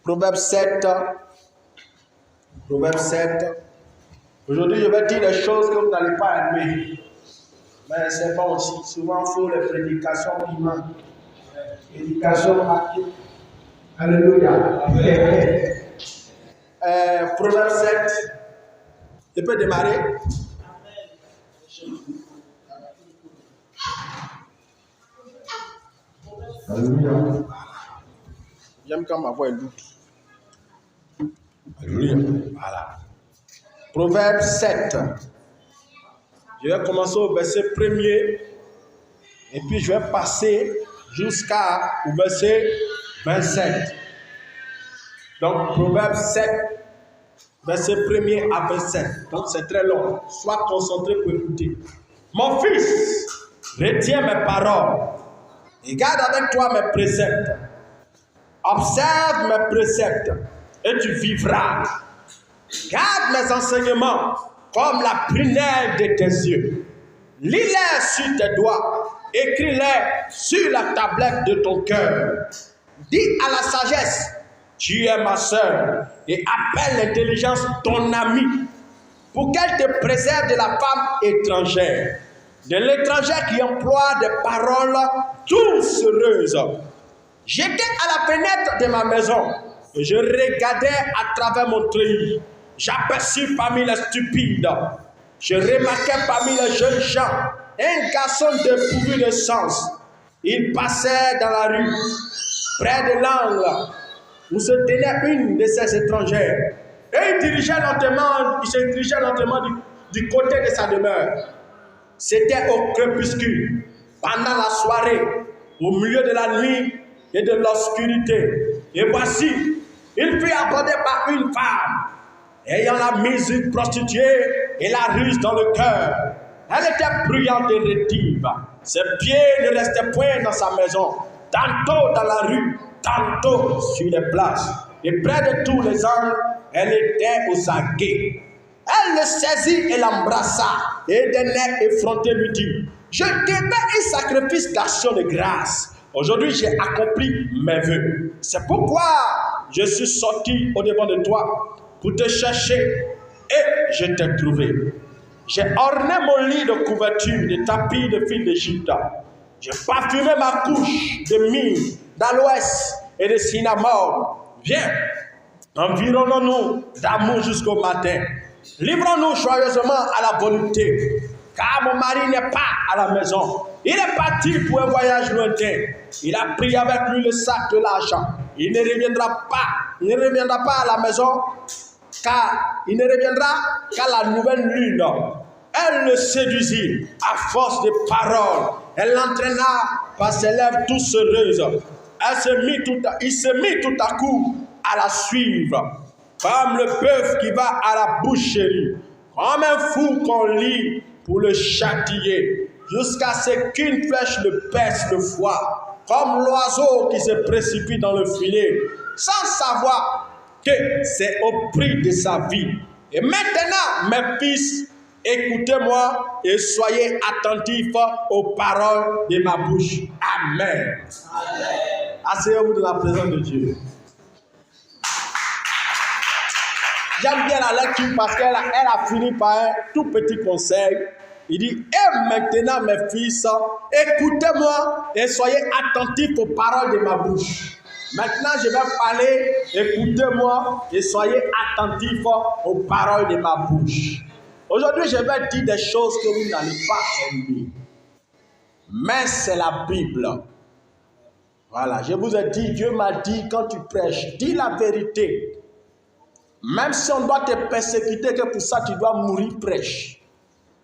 Proverbe 7. Proverbe 7. Aujourd'hui, je vais dire des choses que vous n'allez pas aimer. Mais c'est pas aussi. Souvent, il faut les prédications qui manquent. Prédication marquée. Alléluia. Proverbe 7. Je peux démarrer. Alléluia. J'aime quand ma voix est douce. Alléluia. Voilà. Proverbe 7. Je vais commencer au verset 1er et puis je vais passer jusqu'au verset 27. Donc, Proverbe 7, verset 1er à 27. Donc, c'est très long. Sois concentré pour écouter. Mon fils, retiens mes paroles et garde avec toi mes préceptes. Observe mes préceptes et tu vivras. Garde mes enseignements comme la prunelle de tes yeux. Lis-les sur tes doigts. Écris-les sur la tablette de ton cœur. Dis à la sagesse, tu es ma sœur, et appelle l'intelligence ton ami, pour qu'elle te préserve de la femme étrangère, de l'étranger qui emploie des paroles doucereuses. J'étais à la fenêtre de ma maison, et je regardais à travers mon treillis. J'aperçus parmi les stupides, je remarquais parmi les jeunes gens un garçon dépourvu de sens. Il passait dans la rue, près de l'angle où se tenait une de ces étrangères. Et il se dirigeait lentement du côté de sa demeure. C'était au crépuscule, pendant la soirée, au milieu de la nuit et de l'obscurité. Et voici, il fut abordé par une femme, ayant la musique prostituée et la ruse dans le cœur. Elle était bruyante et rétive. Ses pieds ne restaient point dans sa maison, tantôt dans la rue, tantôt sur les places. Et près de tous les angles, elle était aux aguets. Elle le saisit et l'embrassa, et d'un air effronté lui dit, je devais un sacrifice d'action de grâce. Aujourd'hui, j'ai accompli mes vœux. C'est pourquoi je suis sorti au-devant de toi pour te chercher, et je t'ai trouvé. J'ai orné mon lit de couverture, de tapis de fil d'Égypte. J'ai parfumé ma couche de myrrhe, d'aloès et de cinnamome. Viens, environnons-nous d'amour jusqu'au matin. Livrons-nous joyeusement à la volonté, car mon mari n'est pas à la maison. Il est parti pour un voyage lointain. Il a pris avec lui le sac de l'argent. Il ne reviendra pas à la maison, car il ne reviendra qu'à la nouvelle lune. Elle le séduisit à force de paroles. Elle l'entraîna par ses lèvres doucereuses. Il se mit tout à coup à la suivre, comme le bœuf qui va à la boucherie, comme un fou qu'on lie pour le châtier, jusqu'à ce qu'une flèche le perce le foie, comme l'oiseau qui se précipite dans le filet, sans savoir que c'est au prix de sa vie. Et maintenant, mes fils, écoutez-moi et soyez attentifs aux paroles de ma bouche. Amen. Asseyez-vous dans la présence de Dieu. J'aime bien la lecture parce qu'elle a fini par un tout petit conseil. Il dit, et maintenant mes fils, écoutez-moi et soyez attentifs aux paroles de ma bouche. Maintenant je vais parler, écoutez-moi et soyez attentifs aux paroles de ma bouche. Aujourd'hui je vais dire des choses que vous n'allez pas aimer. Mais c'est la Bible. Voilà, je vous ai dit, Dieu m'a dit quand tu prêches, dis la vérité. Même si on doit te persécuter, que pour ça tu dois mourir, prêche.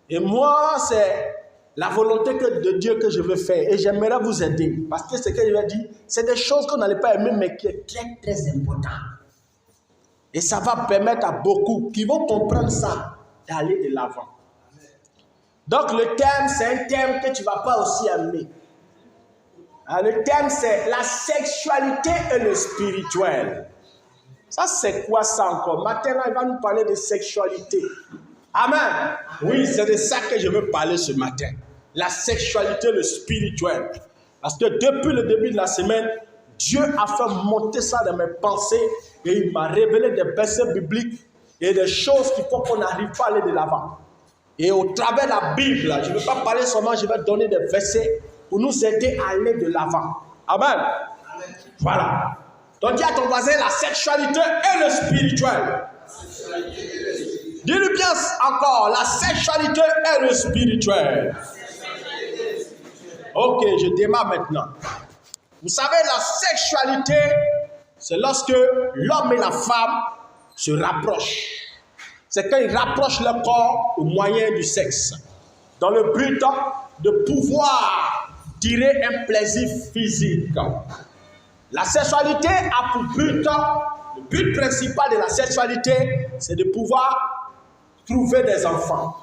Et moi, c'est la volonté de Dieu que je veux faire. Et j'aimerais vous aider. Parce que ce que je vais dire, c'est des choses qu'on n'allait pas aimer, mais qui est très, très important. Et ça va permettre à beaucoup qui vont comprendre ça, d'aller de l'avant. Donc le thème, c'est un thème que tu ne vas pas aussi aimer. Le thème, c'est la sexualité et le spirituel. Ça, c'est quoi ça encore? Maintenant, il va nous parler de sexualité. Amen. Oui, c'est de ça que je veux parler ce matin. La sexualité, le spirituel. Parce que depuis le début de la semaine, Dieu a fait monter ça dans mes pensées et il m'a révélé des versets bibliques et des choses qui font qu'on n'arrive pas à aller de l'avant. Et au travers de la Bible, je ne vais pas parler seulement, je vais donner des versets pour nous aider à aller de l'avant. Amen. Voilà. Donc dis à ton voisin, la sexualité et le spirituel. Dis-le bien encore, la sexualité et le spirituel. Ok, je démarre maintenant. Vous savez, la sexualité, c'est lorsque l'homme et la femme se rapprochent. C'est quand ils rapprochent leur corps au moyen du sexe, dans le but de pouvoir tirer un plaisir physique. La sexualité a pour but, le but principal de la sexualité, c'est de pouvoir trouver des enfants,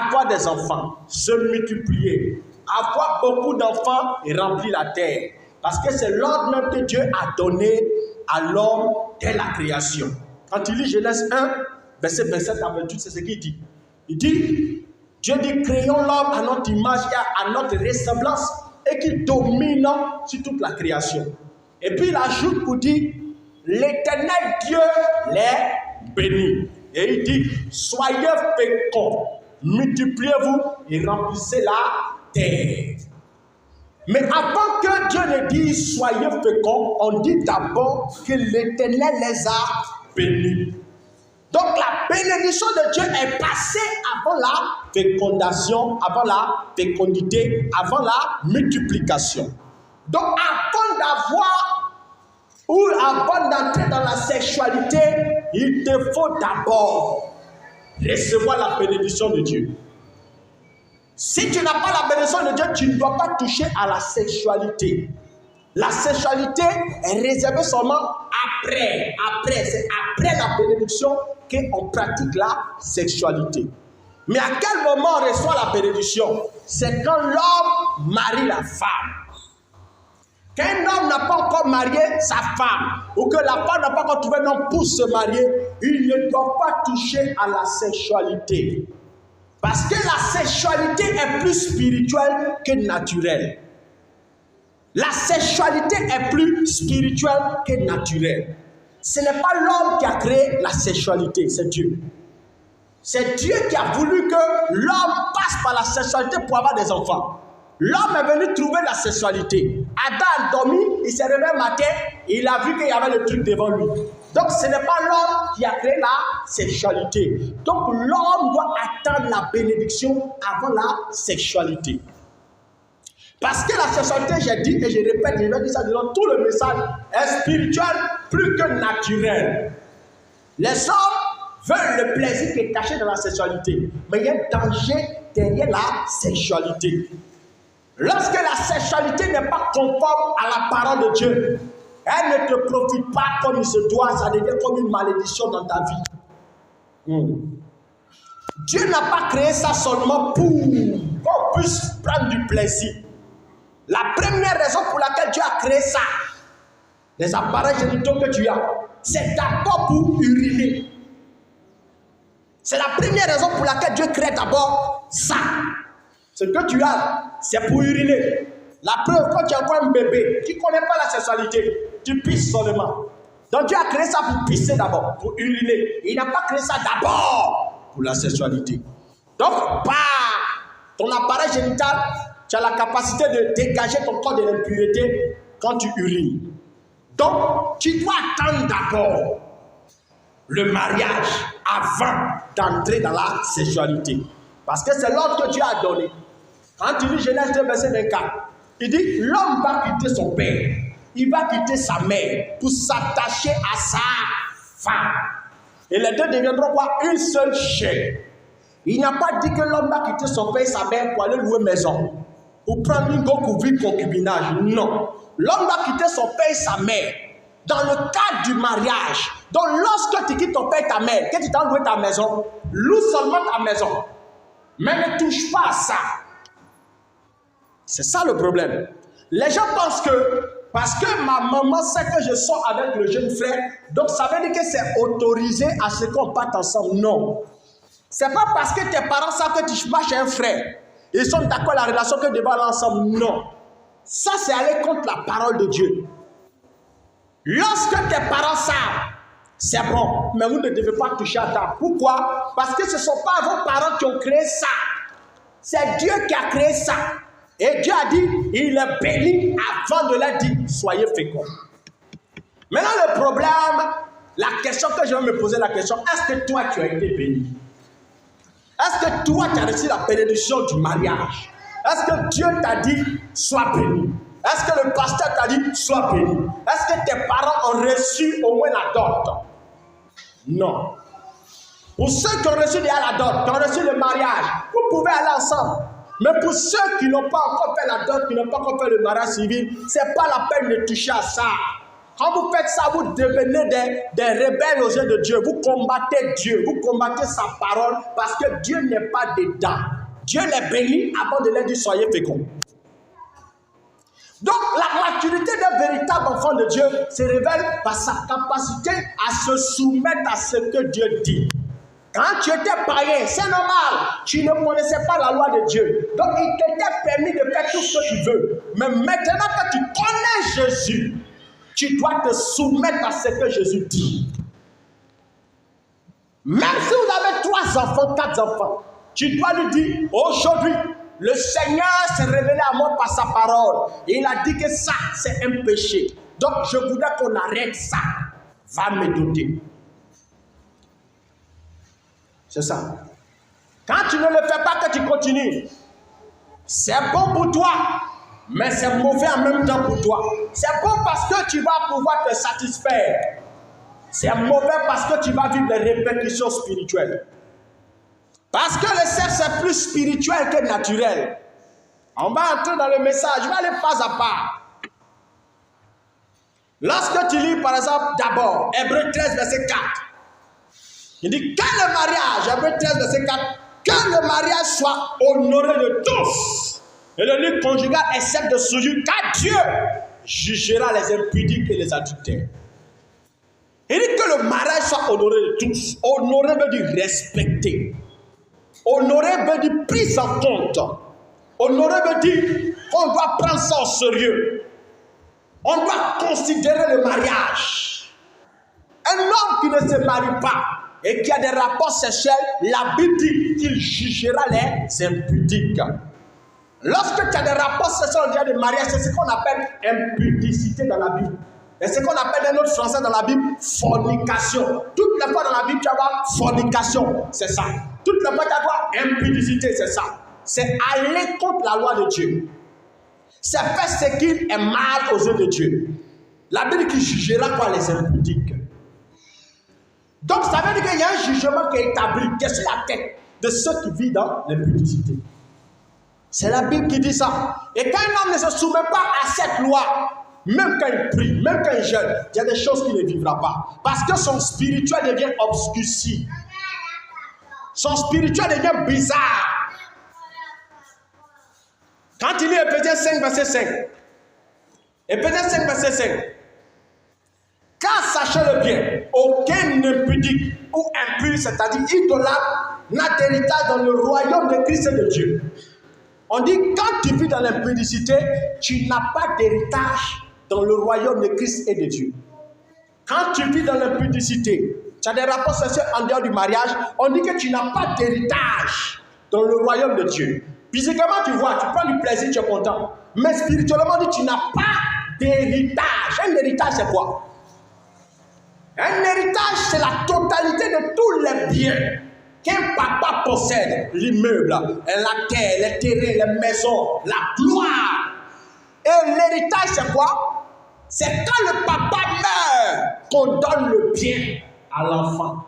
avoir des enfants, se multiplier, avoir beaucoup d'enfants et remplir la terre. Parce que c'est l'ordre même que Dieu a donné à l'homme dès la création. Quand il lit Genèse 1, verset 27 à 28, c'est ce qu'il dit. Il dit, Dieu dit, créons l'homme à notre image et à notre ressemblance et qu'il domine sur toute la création. Et puis il ajoute pour dire, l'Éternel Dieu les bénit. Et il dit, soyez féconds, multipliez-vous et remplissez la terre. Mais avant que Dieu ne dise soyez féconds, on dit d'abord que l'Éternel les a bénis. Donc la bénédiction de Dieu est passée avant la fécondation, avant la fécondité, avant la multiplication. Donc avant d'avoir ou avant d'entrer dans la sexualité, il te faut d'abord recevoir la bénédiction de Dieu. Si tu n'as pas la bénédiction de Dieu, tu ne dois pas toucher à la sexualité. La sexualité est réservée seulement après. C'est après la bénédiction qu'on pratique la sexualité. Mais à quel moment on reçoit la bénédiction? C'est quand l'homme marie la femme. Quand un homme n'a pas encore marié sa femme, ou que la femme n'a pas encore trouvé un homme pour se marier, il ne doit pas toucher à la sexualité. Parce que la sexualité est plus spirituelle que naturelle. La sexualité est plus spirituelle que naturelle. Ce n'est pas l'homme qui a créé la sexualité, c'est Dieu. C'est Dieu qui a voulu que l'homme passe par la sexualité pour avoir des enfants. L'homme est venu trouver la sexualité. Adam a dormi, il s'est réveillé un matin, et il a vu qu'il y avait le truc devant lui. Donc ce n'est pas l'homme qui a créé la sexualité. Donc l'homme doit attendre la bénédiction avant la sexualité. Parce que la sexualité, j'ai dit et je répète, je vais dire ça durant tout le message, est spirituel plus que naturel. Les hommes veulent le plaisir qui est caché dans la sexualité. Mais il y a un danger derrière la sexualité. Lorsque la sexualité n'est pas conforme à la parole de Dieu, elle ne te profite pas comme il se doit, ça devient comme une malédiction dans ta vie. Dieu n'a pas créé ça seulement pour qu'on puisse prendre du plaisir. La première raison pour laquelle Dieu a créé ça, les appareils génitaux que tu as, c'est d'abord pour uriner. C'est la première raison pour laquelle Dieu crée d'abord ça. Ce que tu as, c'est pour uriner. La preuve, quand tu es encore un bébé qui ne connaît pas la sexualité, tu pisses seulement. Donc Dieu a créé ça pour pisser d'abord, pour uriner. Il n'a pas créé ça d'abord pour la sexualité. Donc, par ton appareil génital, tu as la capacité de dégager ton corps de l'impureté quand tu urines. Donc, tu dois attendre d'abord le mariage avant d'entrer dans la sexualité. Parce que c'est l'ordre que Dieu a donné. Quand tu lis Genèse 2, verset 24, il dit, l'homme va quitter son père, il va quitter sa mère pour s'attacher à sa femme. Et les deux deviendront quoi? Une seule chair. Il n'a pas dit que l'homme va quitter son père et sa mère pour aller louer maison, pour prendre une go pour vivre concubinage. Non. L'homme va quitter son père et sa mère dans le cadre du mariage. Donc lorsque tu quittes ton père et ta mère, que tu t'as loué ta maison, loue seulement ta maison. Mais ne touche pas à ça. C'est ça le problème. Les gens pensent que parce que ma maman sait que je sors avec le jeune frère, donc ça veut dire que c'est autorisé à ce qu'on parte ensemble. Non. C'est pas parce que tes parents savent que tu marches chez un frère, ils sont d'accord à la relation que tu vas aller ensemble. Non. Ça, c'est aller contre la parole de Dieu. Lorsque tes parents savent c'est bon, mais vous ne devez pas toucher à table. Pourquoi? Parce que ce ne sont pas vos parents qui ont créé ça. C'est Dieu qui a créé ça. Et Dieu a dit, il est béni avant de leur dire, soyez féconds. Maintenant, le problème, la question que je vais me poser, la question, est-ce que toi, tu as été béni? Est-ce que toi, tu as reçu la bénédiction du mariage? Est-ce que Dieu t'a dit, sois béni? Est-ce que le pasteur t'a dit, sois béni? Est-ce que tes parents ont reçu au moins la dot? Non. Pour ceux qui ont reçu déjà la dot, qui ont reçu le mariage, vous pouvez aller ensemble. Mais pour ceux qui n'ont pas encore fait la dot, qui n'ont pas encore fait le mariage civil, ce n'est pas la peine de toucher à ça. Quand vous faites ça, vous devenez des rebelles aux yeux de Dieu. Vous combattez Dieu, vous combattez sa parole parce que Dieu n'est pas dedans. Dieu les bénit avant de leur dire soyez féconds. Donc la maturité d'un véritable enfant de Dieu se révèle par sa capacité à se soumettre à ce que Dieu dit. Quand tu étais païen, c'est normal, tu ne connaissais pas la loi de Dieu. Donc il t'était permis de faire tout ce que tu veux. Mais maintenant que tu connais Jésus, tu dois te soumettre à ce que Jésus dit. Même si vous avez 3 enfants, 4 enfants, tu dois lui dire, aujourd'hui, le Seigneur s'est révélé à moi par sa parole. Et il a dit que ça, c'est un péché. Donc, je voudrais qu'on arrête ça. Va me doter. C'est ça. Quand tu ne le fais pas, que tu continues, c'est bon pour toi, mais c'est mauvais en même temps pour toi. C'est bon parce que tu vas pouvoir te satisfaire. C'est mauvais parce que tu vas vivre des répercussions spirituelles. Parce que le sexe est plus spirituel que naturel. On va entrer dans le message, je vais aller pas à pas. Lorsque tu lis par exemple d'abord Hébreux 13 verset 4, il dit que le mariage, Hébreux 13 verset 4, que le mariage soit honoré de tous. Et le lieu conjugal excepte de souillure, car Dieu jugera les impudiques et les adultères. Il dit que le mariage soit honoré de tous. Honoré veut dire respecter. Honoré veut dire prise en compte. Honoré veut dire qu'on doit prendre ça au sérieux. On doit considérer le mariage. Un homme qui ne se marie pas et qui a des rapports sexuels, la Bible dit qu'il jugera les impudiques. Lorsque tu as des rapports sexuels au de mariage, c'est ce qu'on appelle impudicité dans la Bible. Et ce qu'on appelle dans notre français dans la Bible, fornication. Toutes les fois dans la Bible, tu vas voir fornication, c'est ça. Toutes les fois, tu vas voir impudicité, c'est ça. C'est aller contre la loi de Dieu. C'est faire ce qui est mal aux yeux de Dieu. La Bible qui jugera quoi les impudiques. Donc ça veut dire qu'il y a un jugement qui est établi, qui est sur la tête de ceux qui vivent dans l'impudicité. C'est la Bible qui dit ça. Et quand un homme ne se soumet pas à cette loi, même quand il prie, même quand il jeûne, il y a des choses qu'il ne vivra pas. Parce que son spirituel devient obscurci. Son spirituel devient bizarre. Quand il lit Éphésiens 5, verset 5, Éphésiens 5, verset 5, car sachez-le bien, aucun impudique ou impur, c'est-à-dire idolâtre, n'a d'héritage dans le royaume de Christ et de Dieu. On dit, quand tu vis dans l'impudicité, tu n'as pas d'héritage dans le royaume de Christ et de Dieu. Quand tu vis dans l'impudicité, tu as des rapports sexuels en dehors du mariage, on dit que tu n'as pas d'héritage dans le royaume de Dieu. Physiquement, tu vois, tu prends du plaisir, tu es content. Mais spirituellement, on dit que tu n'as pas d'héritage. Un héritage, c'est quoi? Un héritage, c'est la totalité de tous les biens qu'un papa possède. L'immeuble, la terre, les terrains, les maisons, la gloire. Et l'héritage, c'est quoi? C'est quand le papa meurt qu'on donne le bien à l'enfant.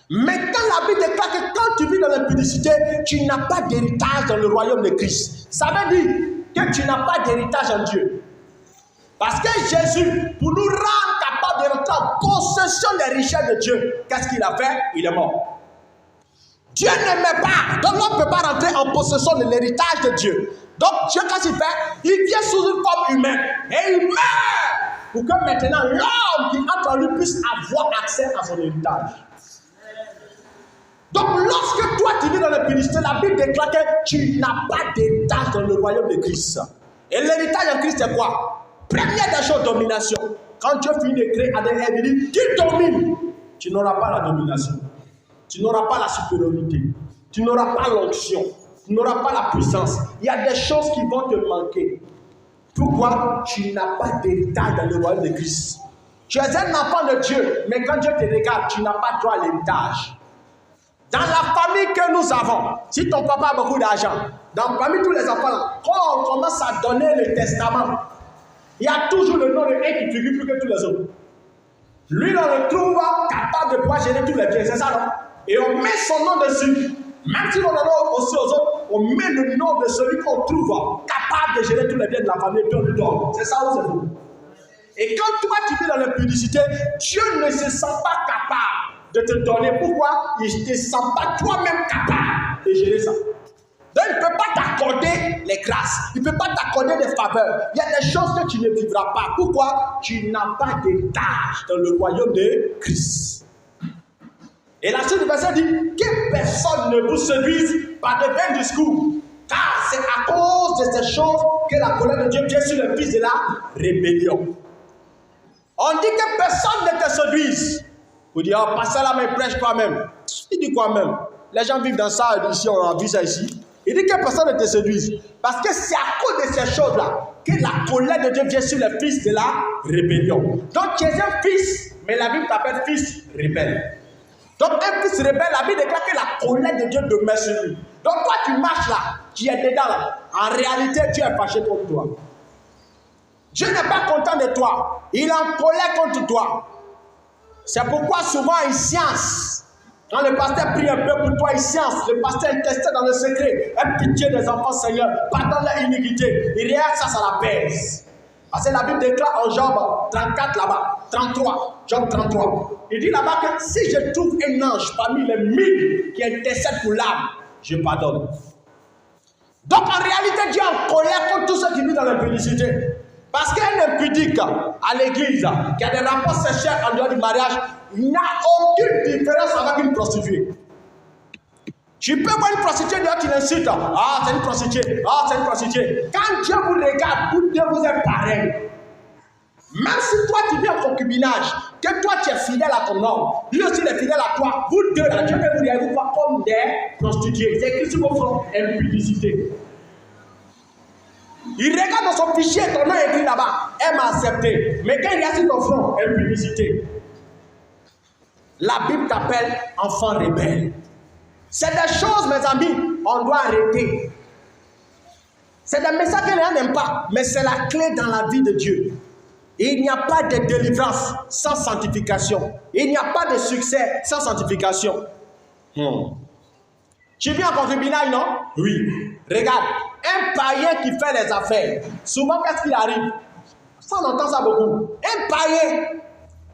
Maintenant, la Bible déclare que quand tu vis dans l'impudicité, tu n'as pas d'héritage dans le royaume de Christ. Ça veut dire que tu n'as pas d'héritage en Dieu. Parce que Jésus, pour nous rendre capables de rentrer en possession des richesses de Dieu, qu'est-ce qu'il a fait? Il est mort. Dieu n'aimait pas. Donc l'homme ne peut pas rentrer en possession de l'héritage de Dieu. Donc Dieu, qu'est-ce qu'il fait? Il vient sous une forme humaine et il meurt pour que maintenant l'homme qui entre en lui puisse avoir accès à son héritage. Donc lorsque toi tu vis dans l'impudicité, la Bible déclare que tu n'as pas d'héritage dans le royaume de Christ. Et l'héritage en Christ c'est quoi? Première des choses, domination. Quand Dieu finit de créer Adam et Ève, il dit, qui domine? Tu n'auras pas la domination. Tu n'auras pas la supériorité. Tu n'auras pas l'onction. Tu n'auras pas la puissance. Il y a des choses qui vont te manquer. Pourquoi? Tu n'as pas d'héritage dans le royaume de Christ. Tu es un enfant de Dieu, mais quand Dieu te regarde, tu n'as pas droit à l'héritage. Dans la famille que nous avons, si ton papa a beaucoup d'argent, parmi tous les enfants, quand on commence à donner le testament, il y a toujours le nom de un qui figure plus que tous les autres. Lui, on le trouve capable de pouvoir gérer tous les biens, c'est ça, non? Et on met son nom dessus. Même si on en a aussi aux autres, on met le nom de celui qu'on trouve capable de gérer tous les biens de la famille, puis on lui donne. C'est ça ou c'est vous? Et quand toi tu vis dans l'impudicité, Dieu ne se sent pas capable de te donner. Pourquoi? Il ne te sent pas toi-même capable de gérer ça. Donc il ne peut pas t'accorder les grâces. Il ne peut pas t'accorder des faveurs. Il y a des choses que tu ne vivras pas. Pourquoi? Tu n'as pas d'héritage dans le royaume de Christ. Et la suite du verset dit que personne ne vous séduise par de vains discours. Car c'est à cause de ces choses que la colère de Dieu vient sur le fils de la rébellion. On dit que personne ne te séduise. Vous dites, oh, pasteur là, mais prêche toi-même. Il dit quoi même? Les gens vivent dans ça, ici, on a vu ça ici. Il dit que personne ne te séduise. Parce que c'est à cause de ces choses-là que la colère de Dieu vient sur le fils de la rébellion. Donc tu es un fils, mais la Bible t'appelle fils rebelle. Donc un fils rebelle, la Bible déclare que la colère de Dieu demeure sur lui. Donc toi tu marches là, tu es dedans là. En réalité, Dieu est fâché contre toi. Dieu n'est pas content de toi. Il est en colère contre toi. C'est pourquoi souvent il science. Quand le pasteur prie un peu pour toi, il science. Le pasteur intercède dans le secret. Aie pitié des enfants, Seigneur. Pardonne leur iniquité. Il regarde ça, ça l'apaise. Parce que la Bible déclare en Job 34 là-bas, 33, Job 33. Il dit là-bas que si je trouve un ange parmi les 1000 qui intercède pour l'âme, je pardonne. Donc en réalité, Dieu est en colère contre tous ceux qui vivent dans l'impudicité. Parce qu'un impudique à l'église qui a des rapports sexuels en dehors du mariage, il n'a aucune différence avec une prostituée. Tu peux voir une prostituée dehors qui l'insulte. Ah, c'est une prostituée. Ah, c'est une prostituée. Quand Dieu vous regarde, vous deux vous êtes pareils. Même si toi tu vis en concubinage, que toi tu es fidèle à ton homme, lui aussi il est fidèle à toi, vous deux là, Dieu peut vous regarder vous voir comme des prostituées. C'est écrit sur vos fronts, impudicité. Il regarde dans son fichier, ton nom est écrit là-bas, elle m'a accepté. Mais quand il y a sur ton front, impudicité. La Bible t'appelle enfant rebelle. C'est des choses, mes amis, on doit arrêter. C'est des messages que les gens n'aiment pas, mais c'est la clé dans la vie de Dieu. Il n'y a pas de délivrance sans sanctification. Il n'y a pas de succès sans sanctification. Tu vis en concubinage, non? Oui. Regarde, un païen qui fait les affaires, souvent qu'est-ce qui arrive? Ça, on entend ça beaucoup. Un païen,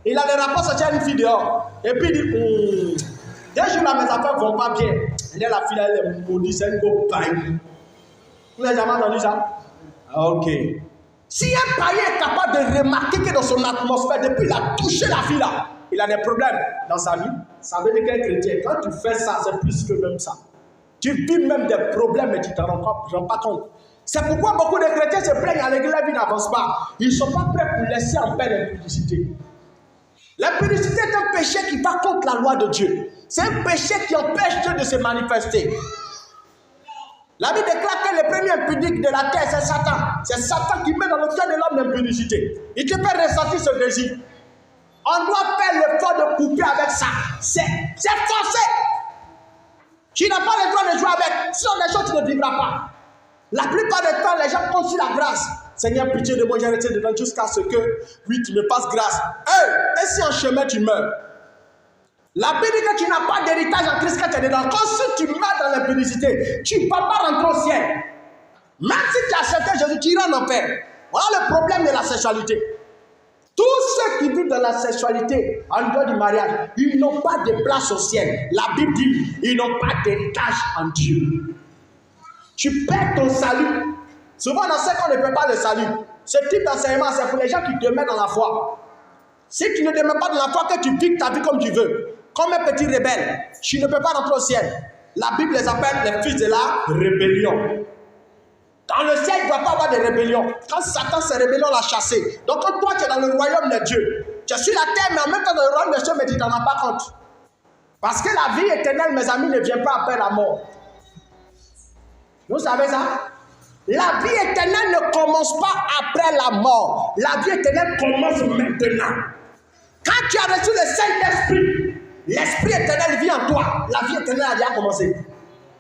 il a des rapports sexuels avec une fille dehors. Et puis il dit, dès que mes affaires ne vont pas bien, il est la fille, elle est maudite, c'est une go païen. Vous n'avez jamais entendu ça? Ok. Si un païen est capable de remarquer que dans son atmosphère, depuis qu'il a touché la fille là, il a des problèmes dans sa vie, ça veut dire qu'un chrétien, quand tu fais ça, c'est plus que même ça. Tu vis même des problèmes et tu ne t'en rends pas compte. C'est pourquoi beaucoup de chrétiens se plaignent à l'église, la vie n'avance pas. Ils ne sont pas prêts pour laisser en paix l'impudicité. L'impudicité est un péché qui va contre la loi de Dieu. C'est un péché qui empêche Dieu de se manifester. La Bible déclare que le premier impudique de la terre, c'est Satan. C'est Satan qui met dans le cœur de l'homme l'impudicité. Il te fait ressentir ce désir. On doit faire l'effort de couper avec ça. C'est forcé. Tu n'as pas le droit de jouer avec. Sinon, les choses, tu ne vivras pas. La plupart du temps, les gens comptent sur la grâce. Seigneur, pitié de moi, j'ai arrêté dedans jusqu'à ce que, oui, tu me fasses grâce. Et si en chemin, tu meurs? La Bible dit que tu n'as pas d'héritage en Christ quand tu es dedans. Quand si tu meurs dans l'impudicité, tu ne vas pas rentrer au ciel. Même si tu as accepté Jésus, tu iras en enfer. Voilà le problème de la sexualité. Tous ceux qui vivent dans la sexualité en dehors du mariage, ils n'ont pas de place au ciel. La Bible dit, ils n'ont pas d'héritage en Dieu. Tu perds ton salut. Souvent, on sait qu'on ne peut pas le salut. Ce type d'enseignement, c'est pour les gens qui demeurent dans la foi. Si tu ne demeures pas dans la foi, que tu vis ta vie comme tu veux, comme un petit rebelle, tu ne peux pas rentrer au ciel. La Bible les appelle les fils de la rébellion. Dans le ciel, il ne doit pas avoir de rébellion. Quand Satan s'est rébellé, on l'a chassé. Donc quand toi, tu es dans le royaume de Dieu, tu es sur la terre, mais en même temps dans le royaume de Dieu, mais tu n'en as pas compte. Parce que la vie éternelle, mes amis, ne vient pas après la mort. Vous savez ça? La vie éternelle ne commence pas après la mort. La vie éternelle commence maintenant. Quand tu as reçu le Saint-Esprit, l'Esprit éternel vit en toi. La vie éternelle a déjà commencé.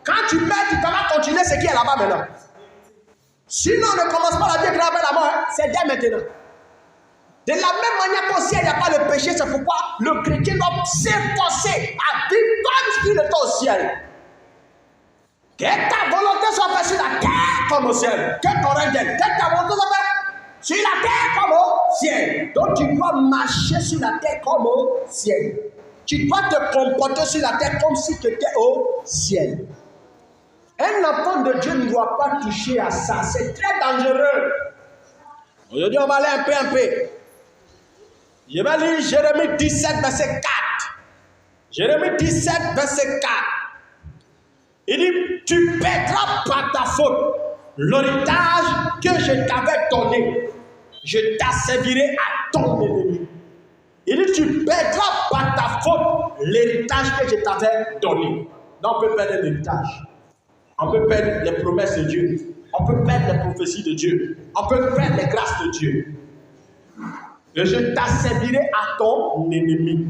Quand tu meurs, tu vas continuer ce qui est là-bas maintenant. Sinon, ne commence pas la vie éternelle après la mort. Hein? C'est dès maintenant. De la même manière qu'au ciel, il n'y a pas le péché. C'est pourquoi le chrétien doit s'efforcer à vivre comme s'il était au ciel. Que ta volonté soit faite sur la terre comme au ciel. Que ton règne vienne. Que ta volonté soit faite sur la terre comme au ciel. Donc tu dois marcher sur la terre comme au ciel. Tu dois te comporter sur la terre comme si tu étais au ciel. Un enfant de Dieu ne doit pas toucher à ça. C'est très dangereux. Aujourd'hui, on va aller un peu. Je vais lire Jérémie 17, verset 4. Jérémie 17, verset 4. Il dit, tu perdras par ta faute l'héritage que je t'avais donné. Je t'asservirai à ton ennemi. Il dit, tu perdras par ta faute l'héritage que je t'avais donné. Donc on peut perdre l'héritage. On peut perdre les promesses de Dieu. On peut perdre les prophéties de Dieu. On peut perdre les grâces de Dieu. Et je t'asservirai à ton ennemi.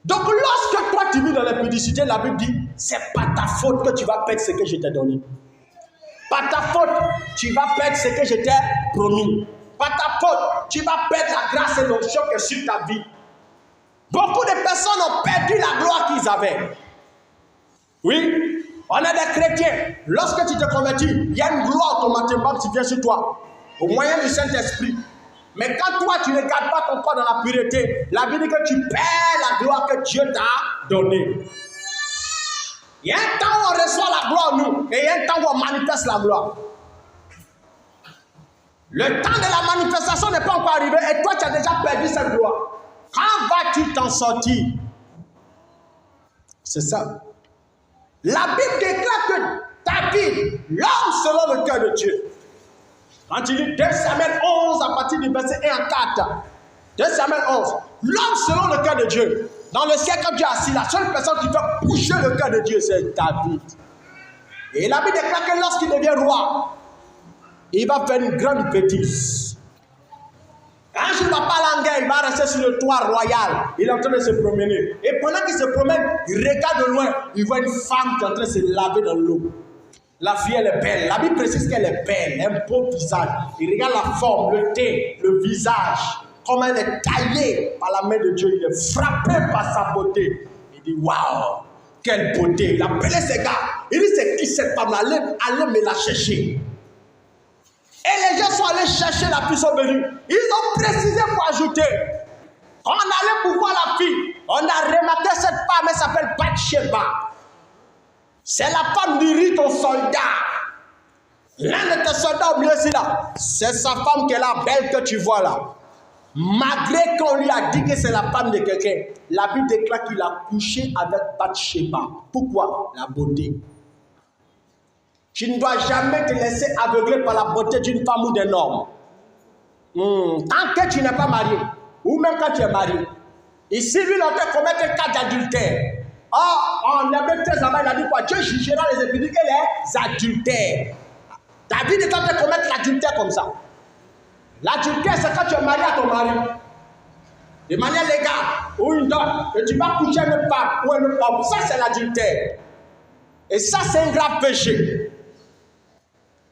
Donc lorsque toi tu vis dans l'impudicité, la Bible dit, c'est pas ta faute que tu vas perdre ce que je t'ai donné. Pas ta faute, tu vas perdre ce que je t'ai promis. Pas ta faute, tu vas perdre la grâce et l'onction qui est sur ta vie. Beaucoup de personnes ont perdu la gloire qu'ils avaient. Oui, on est des chrétiens. Lorsque tu te convertis, il y a une gloire automatiquement qui vient sur toi, au moyen du Saint-Esprit. Mais quand toi, tu ne gardes pas ton corps dans la pureté, la Bible dit que tu perds la gloire que Dieu t'a donnée. Il y a un temps où on reçoit la gloire, nous, et il y a un temps où on manifeste la gloire. Le temps de la manifestation n'est pas encore arrivé, et toi, tu as déjà perdu cette gloire. Quand vas-tu t'en sortir? C'est ça. La Bible déclare que David, l'homme selon le cœur de Dieu, quand il dit 2 Samuel 11 à partir du verset 1 à 4, 2 Samuel 11, l'homme selon le cœur de Dieu, dans le ciel quand Dieu est assis, la seule personne qui fait bouger le cœur de Dieu, c'est David. Et la Bible déclare que lorsqu'il devient roi, il va faire une grande bêtise. Quand il ne va pas aller en guerre, il va rester sur le toit royal. Il est en train de se promener. Et pendant qu'il se promène, il regarde de loin, il voit une femme qui est en train de se laver dans l'eau. La fille, elle est belle. La Bible précise qu'elle est belle, un beau visage. Il regarde la forme, le teint, le visage, comment elle est taillée par la main de Dieu. Il est frappé par sa beauté. Il dit, waouh, quelle beauté. Il a appelé ses gars. Il dit, c'est qui cette femme-là? Allez me la chercher. Et les gens sont allés chercher la fille, sont venus. Ils ont précisé pour ajouter. On allait pour voir la fille. On a remarqué cette femme, elle s'appelle Bathsheba. C'est la femme d'Uri, ton soldat. L'un de tes soldats au milieu ici là. C'est sa femme qui est là, belle que tu vois là. Malgré qu'on lui a dit que c'est la femme de quelqu'un, la Bible déclare qu'il a couché avec Bathsheba. Pourquoi? La beauté. Tu ne dois jamais te laisser aveugler par la beauté d'une femme ou d'un homme. Tant que tu n'es pas marié, ou même quand tu es marié. Ici, lui, on peut commettre un cas d'adultère. En Hébreux 13, il a dit quoi? Dieu jugera les impudiques et les adultères. David est en train de commettre l'adultère comme ça. L'adultère, c'est quand tu es marié à ton mari. De manière légale, ou une dot, et tu vas coucher avec une femme ou un homme. Ça, c'est l'adultère. Et ça, c'est un grave péché.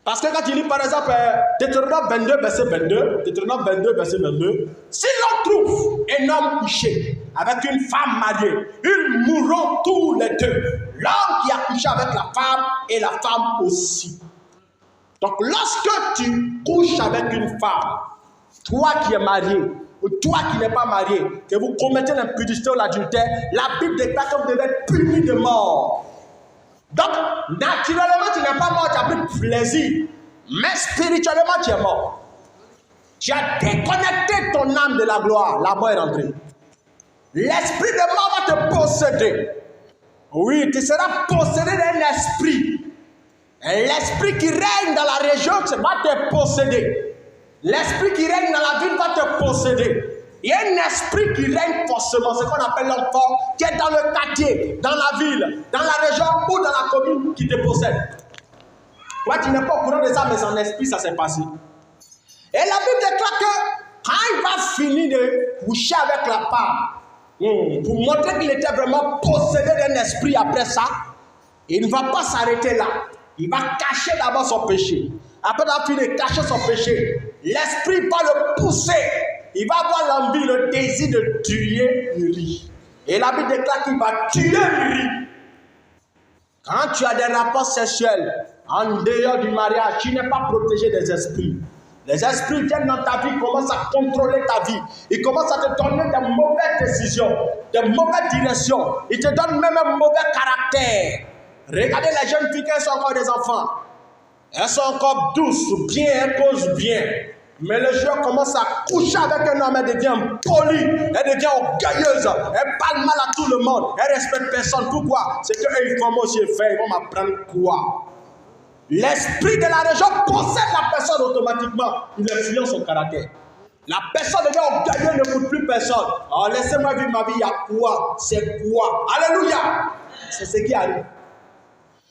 Parce que quand il lit par exemple Deutéronome 22, verset 22, Deutéronome 22, verset 22, si l'on trouve un homme couché avec une femme mariée, ils mourront tous les deux. L'homme qui a couché avec la femme et la femme aussi. Donc lorsque tu couches avec une femme, toi qui es marié, ou toi qui n'es pas marié, que vous commettez l'impudicité ou l'adultère, la Bible déclare que vous devez être puni de mort. Donc, naturellement, tu n'es pas mort, tu as pris de plaisir. Mais spirituellement, tu es mort. Tu as déconnecté ton âme de la gloire. La mort est rentrée. L'esprit de mort va te posséder. Oui, tu seras possédé d'un esprit. L'esprit qui règne dans la région va te posséder. L'esprit qui règne dans la ville va te posséder. Il y a un esprit qui règne forcément, ce qu'on appelle l'enfant, qui est dans le quartier, dans la ville, dans la région ou dans la commune qui te possède. Toi, tu n'es pas au courant de ça, mais en esprit, ça s'est passé. Et la Bible déclare que quand il va finir de coucher avec la femme, pour montrer qu'il était vraiment possédé d'un esprit après ça, il ne va pas s'arrêter là. Il va cacher d'abord son péché. Après avoir fini de cacher son péché, l'esprit va le pousser. Il va avoir l'envie, le désir de tuer Uri. Et la Bible déclare qu'il va tuer Uri. Quand tu as des rapports sexuels en dehors du mariage, tu n'es pas protégé des esprits. Les esprits viennent dans ta vie, commencent à contrôler ta vie. Ils commencent à te donner de mauvaises décisions, de mauvaises directions. Ils te donnent même un mauvais caractère. Regardez les jeunes filles, elles sont encore des enfants. Elles sont encore douces, bien, elles causent bien. Mais le jour commence à coucher avec un homme, elle devient polie, elle devient orgueilleuse, elle parle mal à tout le monde, elle respecte personne. Pourquoi? C'est qu'eux, ils vont moi aussi faire, ils vont m'apprendre quoi? L'esprit de la région possède la personne automatiquement. Il influence son caractère. La personne devient orgueilleuse, ne coûte plus personne. Alors laissez-moi vivre ma vie, il y a quoi? C'est quoi? Alléluia! C'est ce qui arrive.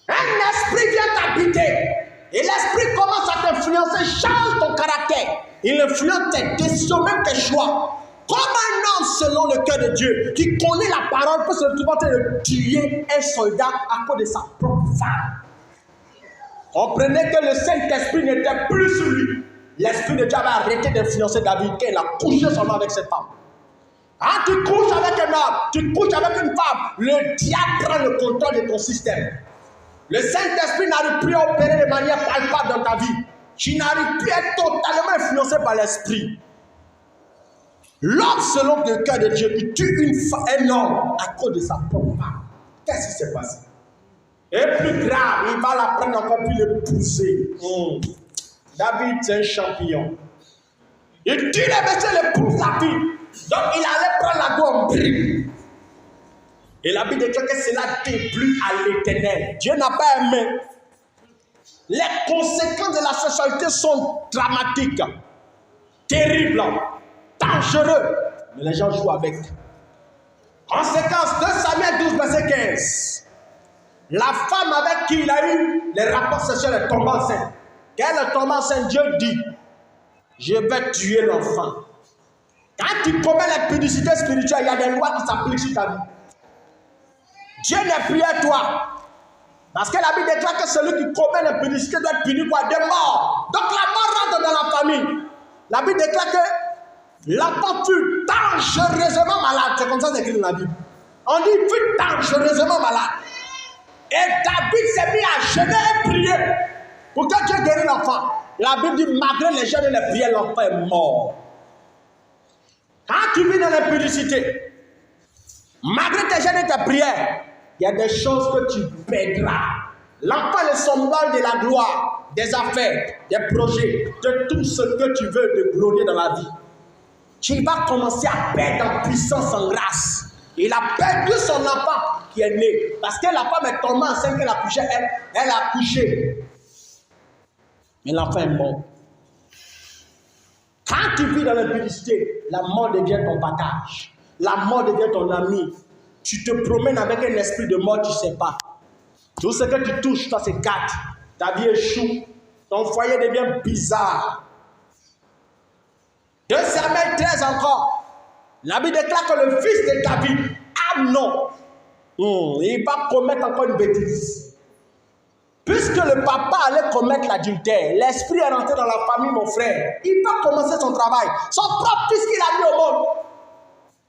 Un esprit vient t'habiter. Et l'esprit commence à t'influencer, change ton caractère. Il influence tes décisions, même tes choix. Comme un homme selon le cœur de Dieu, qui connaît la parole, peut se retrouver de tuer un soldat à cause de sa propre femme. Comprenez que le Saint-Esprit n'était plus sur lui. L'Esprit de Dieu avait arrêté d'influencer David, qu'il a couché seulement avec cette femme. Quand tu couches avec un homme, tu couches avec une femme, le diable prend le contrôle de ton système. Le Saint-Esprit n'arrive plus à opérer de manière palpable dans ta vie. Tu n'arrives plus à être totalement influencé par l'Esprit. L'homme selon le cœur de Dieu qui tue un homme à cause de sa propre femme. Qu'est-ce qui s'est passé? Et plus grave, il va la prendre encore puis le pousser. David, c'est un champion. Il tue les messieurs, il pousse la fille. Donc il allait prendre la gomme. Et la Bible dit que cela déplut à l'Éternel. Dieu n'a pas aimé. Les conséquences de la sexualité sont dramatiques, terribles, dangereux. Mais les gens jouent avec. Conséquence de Samuel 12, verset 15. La femme avec qui il a eu les rapports sexuels est tombée enceinte. Quand elle est tombée enceinte, Dieu dit, je vais tuer l'enfant. Quand tu commets l'impudicité spirituelle, il y a des lois qui s'appliquent sur ta vie. Dieu n'est plus à toi. Parce que la Bible déclare que celui qui commet l'impudicité doit être puni quoi? De mort. Donc la mort rentre dans la famille. La Bible déclare que l'enfant fut dangereusement malade. C'est comme ça c'est écrit dans la Bible. On dit il fut dangereusement malade. Et David s'est mis à jeûner et prier pour que Dieu guérisse l'enfant. La Bible dit malgré les jeûnes et les prières, l'enfant est mort. Quand tu vis dans l'impudicité, malgré tes jeûnes et tes prières, il y a des choses que tu perdras. L'enfant est le symbole de la gloire, des affaires, des projets, de tout ce que tu veux de glorieux dans la vie. Tu vas commencer à perdre en puissance, en grâce. Il a perdu son enfant qui est né. Parce que la femme est tombée enceinte, elle a couché, elle a couché. Mais l'enfant est mort. Quand tu vis dans l'impudicité, la mort devient ton partage. La mort devient ton ami. Tu te promènes avec un esprit de mort, tu ne sais pas. Tout ce que tu touches, toi, c'est gâte. Ta vie échoue. Ton foyer devient bizarre. 2 Samuel 13 encore. La Bible déclare que le fils de David, Amnon, il va commettre encore une bêtise. Puisque le papa allait commettre l'adultère, l'esprit est rentré dans la famille, mon frère. Il va commencer son travail. Son propre fils qu'il a mis au monde.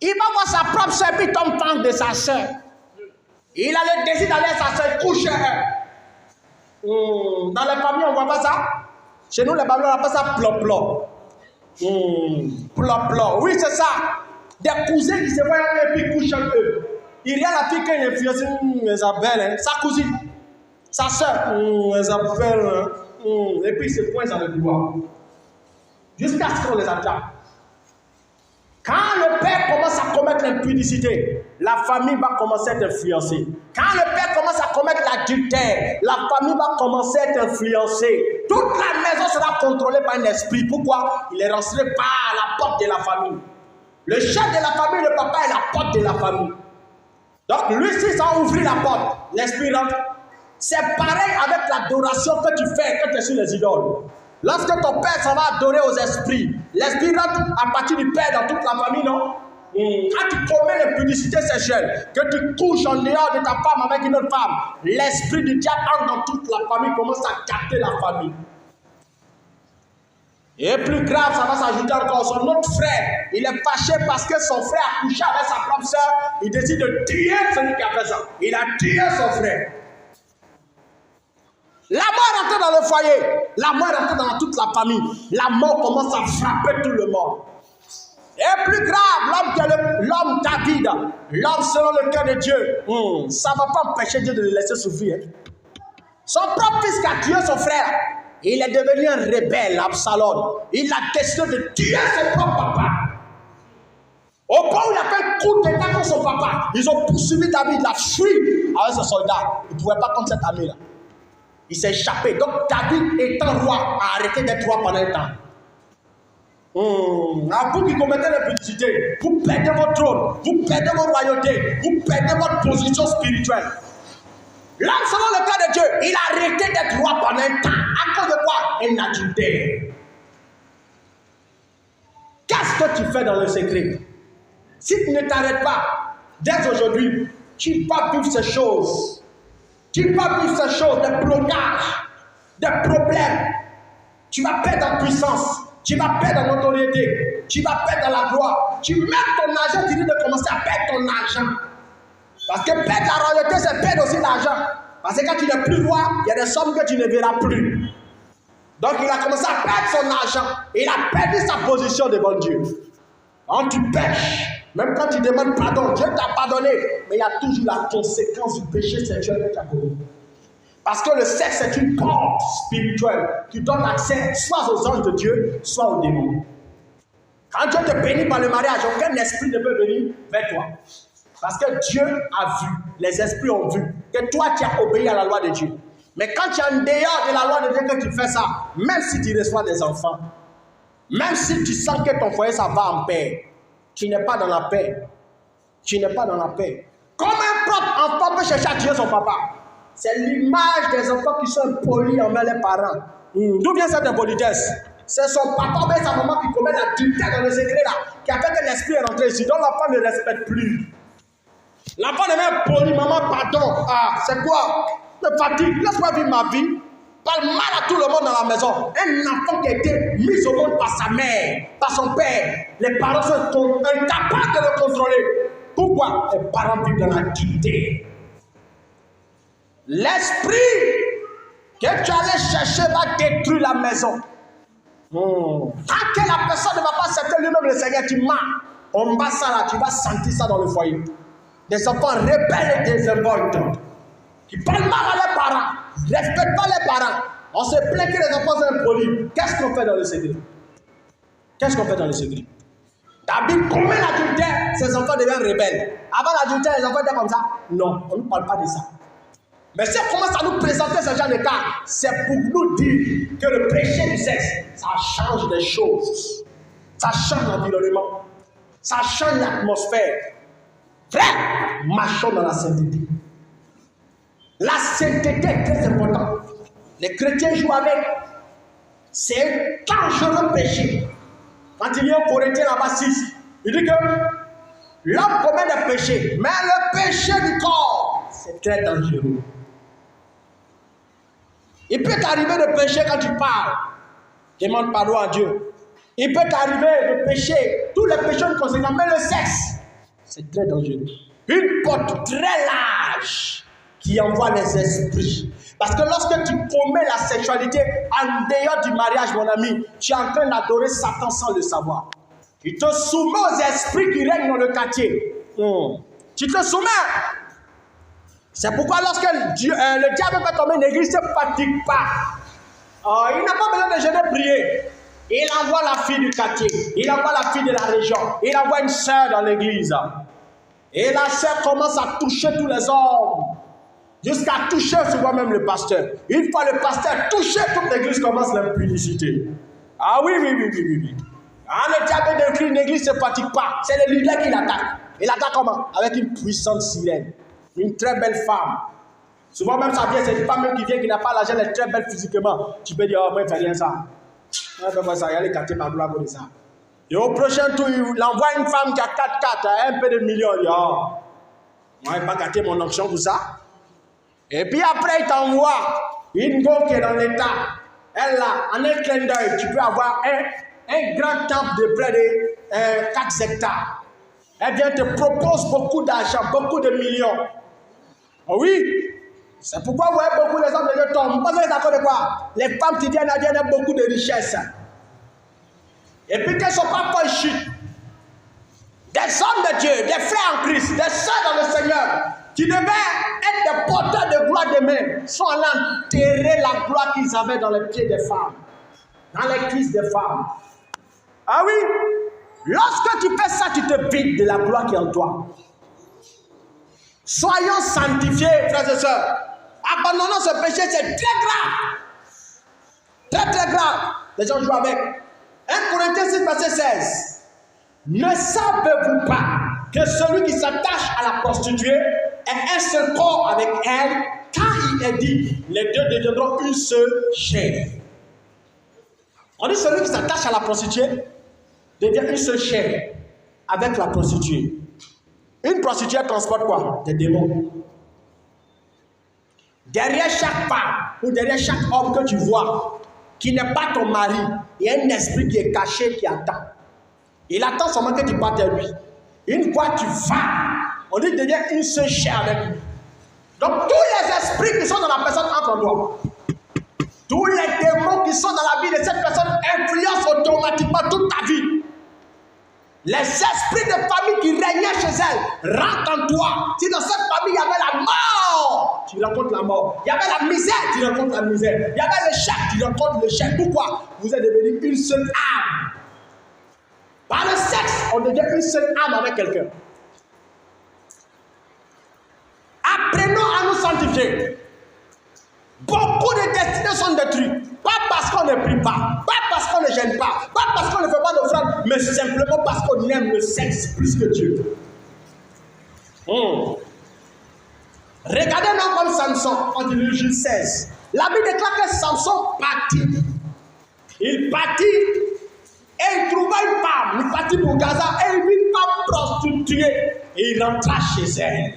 Il va voir sa propre soeur, puis tombe fan de sa soeur. Il a le désir d'aller à sa soeur coucher. Dans les familles, on ne voit pas ça. Chez nous, les familles, on appelle ça plop-plop. Plop-plop. Oui, c'est ça. Des cousins qui se voient et puis couchent un peu. Il y a la fille qui est influencée, Isabelle, sa cousine, sa soeur, Isabelle, et puis ils se pointent dans le doigt. Jusqu'à ce qu'on les attrape. Quand le père commence à commettre l'impudicité, la famille va commencer à être influencée. Quand le père commence à à commettre l'adultère, la famille va commencer à être influencée. Toute la maison sera contrôlée par un esprit. Pourquoi? Il est rentré par la porte de la famille. Le chef de la famille, le papa, est la porte de la famille. Donc lui, si ça ouvre la porte, l'esprit rentre. C'est pareil avec l'adoration que tu fais quand tu es sur les idoles. Lorsque ton père s'en va adorer aux esprits, l'esprit rentre à partir du père dans toute la famille, non? Quand tu commets les publicités sexuelles, que tu couches en dehors de ta femme avec une autre femme, l'esprit du diable entre dans toute la famille, commence à capter la famille. Et plus grave, ça va s'ajouter encore. Son autre frère, il est fâché parce que son frère a couché avec sa propre soeur. Il décide de tuer celui qui a fait ça. Il a tué son frère. La mort rentre dans le foyer. La mort rentre dans toute la famille. La mort commence à frapper tout le monde. Et plus grave, l'homme David, l'homme selon le cœur de Dieu, ça ne va pas empêcher Dieu de le laisser souffrir. Son propre fils qui a tué son frère, il est devenu un rebelle, Absalom. Il a décidé de tuer son propre papa. Au point où il a fait un coup d'état contre son papa, ils ont poursuivi David, il a fui avec ses soldats. Il ne pouvait pas contre cette armée-là. Il s'est échappé. Donc David, étant roi, a arrêté d'être roi pendant un temps. Vous qui commettez l'impudicité, vous perdez votre trône, vous perdez votre royauté, vous perdez votre position spirituelle. L'homme, selon le cœur de Dieu, il a arrêté d'être roi pendant un temps. À cause de quoi? Un adultère. Qu'est-ce que tu fais dans le secret? Si tu ne t'arrêtes pas, dès aujourd'hui, tu vas vivre ces choses. Tu vas vivre ces choses, des blocages, des problèmes. Tu vas perdre en puissance. Tu vas perdre en notoriété. Tu vas perdre dans la gloire. Tu mets ton argent, tu dis de commencer à perdre ton argent. Parce que perdre la royauté, c'est perdre aussi l'argent. Parce que quand tu n'es plus roi, il y a des sommes que tu ne verras plus. Donc il a commencé à perdre son argent. Il a perdu sa position devant Dieu. Quand tu pêches, même quand tu demandes pardon, Dieu t'a pardonné. Mais il y a toujours la conséquence du péché sexuel que tu as commis. Parce que le sexe est une porte spirituelle qui donne accès soit aux anges de Dieu, soit aux démons. Quand Dieu te bénit par le mariage, aucun esprit ne peut venir vers toi. Parce que Dieu a vu, les esprits ont vu que toi tu as obéi à la loi de Dieu. Mais quand tu es en dehors de la loi de Dieu que tu fais ça, même si tu reçois des enfants, même si tu sens que ton foyer ça va en paix, tu n'es pas dans la paix. Tu n'es pas dans la paix. Comment un propre enfant peut chercher à tuer son papa? C'est l'image des enfants qui sont impolis envers les parents. D'où vient cette impolitesse? C'est son papa ou sa maman qui commet l'adultère dans le secret là, qui a fait que l'esprit est rentré ici. Donc l'enfant ne respecte plus. L'enfant devient poli, maman, pardon. Ah, c'est quoi? Je me fatigue, laisse-moi vivre ma vie. Parle mal à tout le monde dans la maison. Un enfant qui a été mis au monde par sa mère, par son père. Les parents sont incapables de le contrôler. Pourquoi? Les parents vivent dans l'adultère. L'esprit que tu allais chercher va détruire la maison. Tant que la personne ne va pas accepter lui-même le Seigneur, tu mens. On va ça là, tu vas sentir ça dans le foyer. Des enfants rebelles et désinvoltes, qui parlent mal à leurs parents, ne respectent pas les parents. On se plaint que les enfants sont impolis. Qu'est-ce qu'on fait dans le secret? Qu'est-ce qu'on fait dans le secret? David commet l'adultère, ses enfants deviennent rebelles. Avant l'adultère, les enfants étaient comme ça? Non, on ne parle pas de ça. Mais si on commence à nous présenter ce genre de cas, c'est pour nous dire que le péché du sexe, ça change les choses. Ça change l'environnement. Ça change l'atmosphère. Frère, marchons dans la sainteté. La sainteté est très importante. Les chrétiens jouent avec. C'est un dangereux péché. Quand il y a un Corinthien là-bas 6, il dit que l'homme commet des péchés, mais le péché du corps, c'est très dangereux. Il peut t'arriver de pécher quand tu parles. Demande pardon à Dieu. Il peut t'arriver de pécher. Tous les péchés sont conséquents, mais le sexe, c'est très dangereux. Une porte très large qui envoie les esprits. Parce que lorsque tu commets la sexualité en dehors du mariage, mon ami, tu es en train d'adorer Satan sans le savoir. Tu te soumets aux esprits qui règnent dans le quartier. Tu te soumets. C'est pourquoi lorsque le diable fait tomber une église, il ne se fatigue pas. Il n'a pas besoin de jeûner prier. Il envoie la fille du quartier. Il envoie la fille de la région. Il envoie une sœur dans l'église. Et la sœur commence à toucher tous les hommes. jusqu'à toucher souvent même le pasteur. Une fois le pasteur touché, toute l'église commence l'impudicité. Ah oui. Le diable décrit une église ne se fatigue pas. C'est le leader qui l'attaque. Il attaque comment? Avec une puissante sirène. Une très belle femme. Souvent même ça vient, c'est une femme même qui vient, qui n'a pas l'argent, elle est très belle physiquement. Tu peux dire, oh moi il ne fait rien ça. Moi je fais pas ça, il y a les quartiers ma gloire pour ça. Et au prochain tour, il envoie une femme qui a 4-4, un peu de millions. Il dit, oh, moi je n'ai pas gâté mon onction pour ça. Et puis après, il t'envoie une go qui est dans l'état. Elle là, en un clin d'œil, tu peux avoir un grand temple de près de 4 hectares. Elle vient te propose beaucoup d'argent, beaucoup de millions. Oh oui, c'est pourquoi vous voyez beaucoup les hommes de Dieu tombent. Vous pensez d'accord de quoi? Les femmes qui viennent ont beaucoup de richesses. Et puis qu'elles ne sont pas poches. Des hommes de Dieu, des frères en Christ, des sœurs dans le Seigneur, qui devaient être des porteurs de gloire demain, sont allés enterrer la gloire qu'ils avaient dans les pieds des femmes, dans les cuisses des femmes. Ah oui, lorsque tu fais ça, tu te vides de la gloire qui est en toi. Soyons sanctifiés, frères et sœurs. Abandonnons ce péché, c'est très grave. Très grave. Les gens jouent avec. 1 Corinthiens 6, verset 16. Ne savez-vous pas que celui qui s'attache à la prostituée est un seul corps avec elle, car il est dit, les deux deviendront une seule chair. On dit celui qui s'attache à la prostituée devient une seule chair avec la prostituée. Une prostituée transporte quoi? Des démons. Derrière chaque femme ou derrière chaque homme que tu vois, qui n'est pas ton mari, il y a un esprit qui est caché, qui attend. Il attend seulement que tu partes à lui. Une fois tu vas, on dit devient une seule chair avec lui. Donc tous les esprits qui sont dans la personne entrent en toi. Tous les démons qui sont dans la vie de cette personne influencent automatiquement toute ta vie. Les esprits de famille qui régnaient chez elle rentrent en toi. Si dans cette famille il y avait la mort, tu rencontres la mort. Il y avait la misère, tu rencontres la misère. Il y avait l'échec, tu rencontres l'échec. Pourquoi? Vous êtes devenus une seule âme. Par le sexe, on devient une seule âme avec quelqu'un. Apprenons à nous sanctifier. Beaucoup de destinées sont détruites. Pas parce qu'on ne prie pas parce qu'on ne gêne pas parce qu'on ne fait pas d'offrande, mais simplement parce qu'on aime le sexe plus que Dieu. Regardez un homme comme Samson, en Juge 16. La Bible déclare que Samson partit. Il partit et il trouva une femme. Il partit pour Gaza et il vit une femme prostituée. Et il rentra chez elle.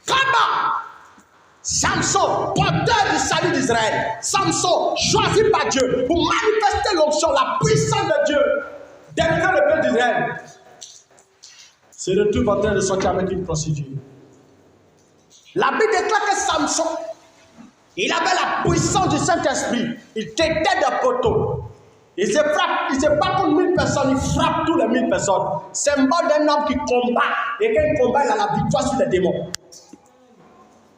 Comment? Samson, porteur du salut d'Israël. Samson, choisi par Dieu pour manifester l'onction, la puissance de Dieu, délivrer le peuple d'Israël. Se retrouve en train de sortir avec une prostituée. La Bible déclare que Samson, il avait la puissance du Saint-Esprit. Il têtait des poteaux. Il se bat contre 1000 personnes, il frappe tous les 1000 personnes. Symbole d'un homme qui combat. Et quand il combat, il a la victoire sur les démons.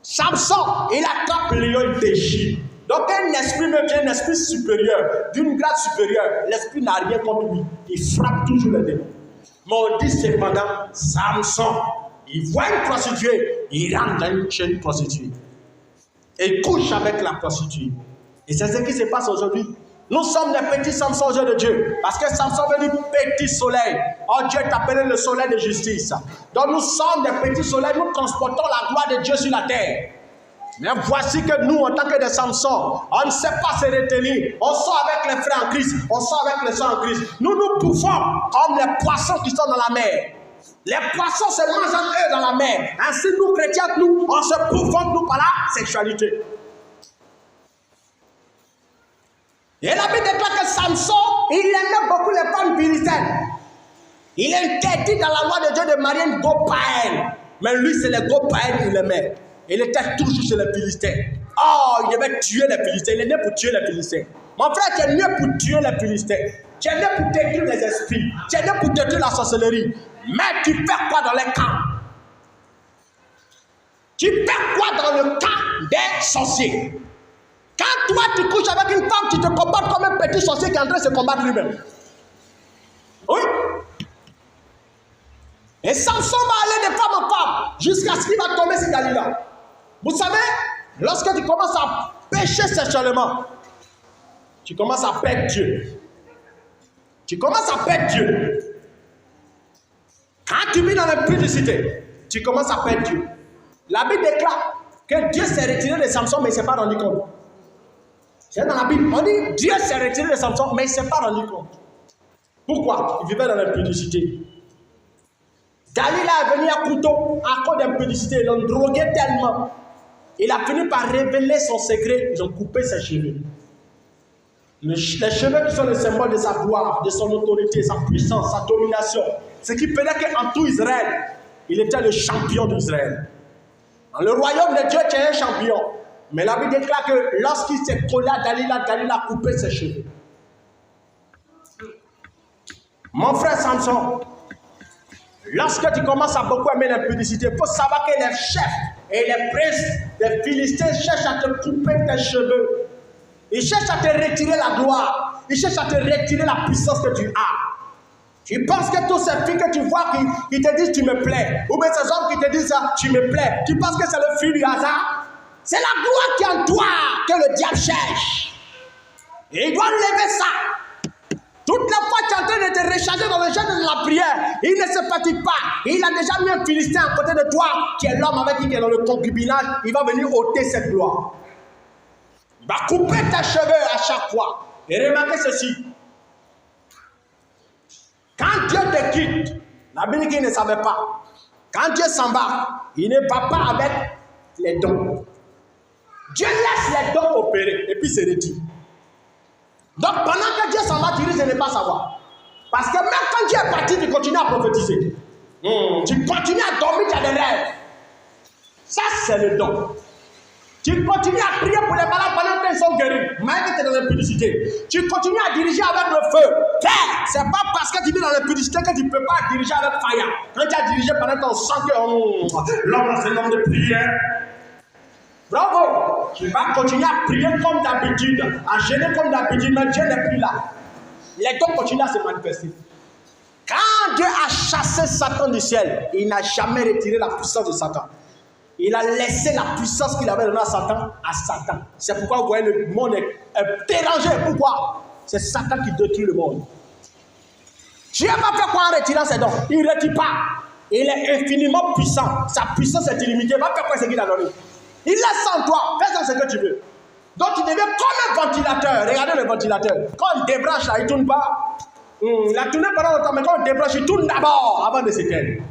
Samson, il attrape le lion, il déchire. Donc un esprit même, un esprit supérieur, d'une grade supérieure, l'esprit n'a rien contre lui. Il frappe toujours les démons. Mais on dit cependant, Samson, il voit une prostituée, il rentre chez une prostituée. Et il couche avec la prostituée. Et c'est ce qui se passe aujourd'hui. Nous sommes des petits Samson aux yeux de Dieu. Parce que Samson veut dire petit soleil. Oh, Dieu est appelé le soleil de justice. Donc nous sommes des petits soleils. Nous transportons la gloire de Dieu sur la terre. Mais voici que nous, en tant que des Samson, on ne sait pas se retenir. On sort avec les frères en Christ. On sort avec les sœurs en Christ. Nous nous bouffons comme les poissons qui sont dans la mer. Les poissons se mangent entre eux dans la mer. Ainsi, nous, chrétiens, nous, on se bouffons nous par la sexualité. Et la Bible déclare que Samson, il aimait beaucoup les femmes philistines. Il interdit dans la loi de Dieu de marier une go païenne. Mais lui, c'est les go païennes qu'il aimait. Il était toujours chez les Philistins. Oh, il devait tuer les Philistins. Il est né pour tuer les Philistins. Mon frère, tu es né pour tuer les Philistins. Tu es né pour détruire les esprits. Tu es né pour détruire la sorcellerie. Mais tu fais quoi dans les camps? Tu fais quoi dans le camp des sorciers? Quand toi tu couches avec une femme, tu te comportes comme un petit sorcier qui est en train de se combattre lui-même. Oui. Et Samson va aller de femme en femme jusqu'à ce qu'il va tomber sur Dalila. Vous savez, lorsque tu commences à pécher sexuellement, tu commences à perdre Dieu. Tu commences à perdre Dieu. Quand tu vis dans l'impudicité, tu commences à perdre Dieu. La Bible déclare que Dieu s'est retiré de Samson, mais il ne s'est pas rendu compte. C'est dans la Bible. On dit Dieu s'est retiré de Samson, mais il ne s'est pas rendu compte. Pourquoi? Il vivait dans l'impudicité. Dalila est venu à couteau à cause d'impudicité. Ils l'ont drogué tellement. Il a fini par révéler son secret. Ils ont coupé ses cheveux. Les cheveux qui sont le symbole de sa gloire, de son autorité, sa puissance, sa domination. Ce qui faisait qu'en tout Israël, il était le champion d'Israël. Dans le royaume de Dieu, tu es un champion. Mais la Bible déclare que lorsqu'il s'est collé à Dalila, Dalila a coupé ses cheveux. Mon frère Samson, lorsque tu commences à beaucoup aimer l'impudicité, il faut savoir que les chefs et les princes des Philistins cherchent à te couper tes cheveux. Ils cherchent à te retirer la gloire. Ils cherchent à te retirer la puissance que tu as. Tu penses que tous ces filles que tu vois qui te disent tu me plais, ou bien ces hommes qui te disent tu me plais, tu penses que c'est le fruit du hasard? C'est la gloire qui est en toi que le diable cherche. Et il doit lever ça. Toute la fois tu es en train de te recharger dans le jeûne de la prière, il ne se fatigue pas. Il a déjà mis un Philistin à côté de toi, qui est l'homme avec qui il est dans le concubinage. Il va venir ôter cette gloire. Il va couper tes cheveux à chaque fois. Et remarquez ceci. Quand Dieu te quitte, la Bible qui ne savait pas, quand Dieu s'en va, il ne va pas avec les dons. Dieu laisse les dons opérer et puis se retire. Donc pendant que Dieu s'en va, tu risques de ne pas savoir. Parce que même quand Dieu est parti, tu continues à prophétiser. Tu continues à dormir, tu as des rêves. Ça, c'est le don. Tu continues à prier pour les malades pendant qu'ils sont guéris, malgré que tu es dans l'impudicité. Tu continues à diriger avec le feu. Ce n'est pas parce que tu vis dans l'impudicité que tu ne peux pas diriger avec fire. Quand tu as dirigé pendant ton sang, l'homme, c'est l'homme de prière. Bravo! Tu vas continuer à prier comme d'habitude, à gêner comme d'habitude, mais Dieu n'est plus là. Les dons continuent à se manifester. Quand Dieu a chassé Satan du ciel, il n'a jamais retiré la puissance de Satan. Il a laissé la puissance qu'il avait donnée à Satan. C'est pourquoi vous voyez le monde est dérangé. Pourquoi? C'est Satan qui détruit le monde. Dieu va faire quoi en retirant ses dons? Il ne retire pas. Il est infiniment puissant. Sa puissance est illimitée. Va faire quoi ce qu'il a donné? Il laisse en toi. Fais ce que tu veux. Donc tu deviens comme un ventilateur. Regardez le ventilateur. Quand on débranche là, il ne tourne pas. Il a tourné pendant longtemps, mais quand on débranche, il tourne d'abord avant de s'éteindre.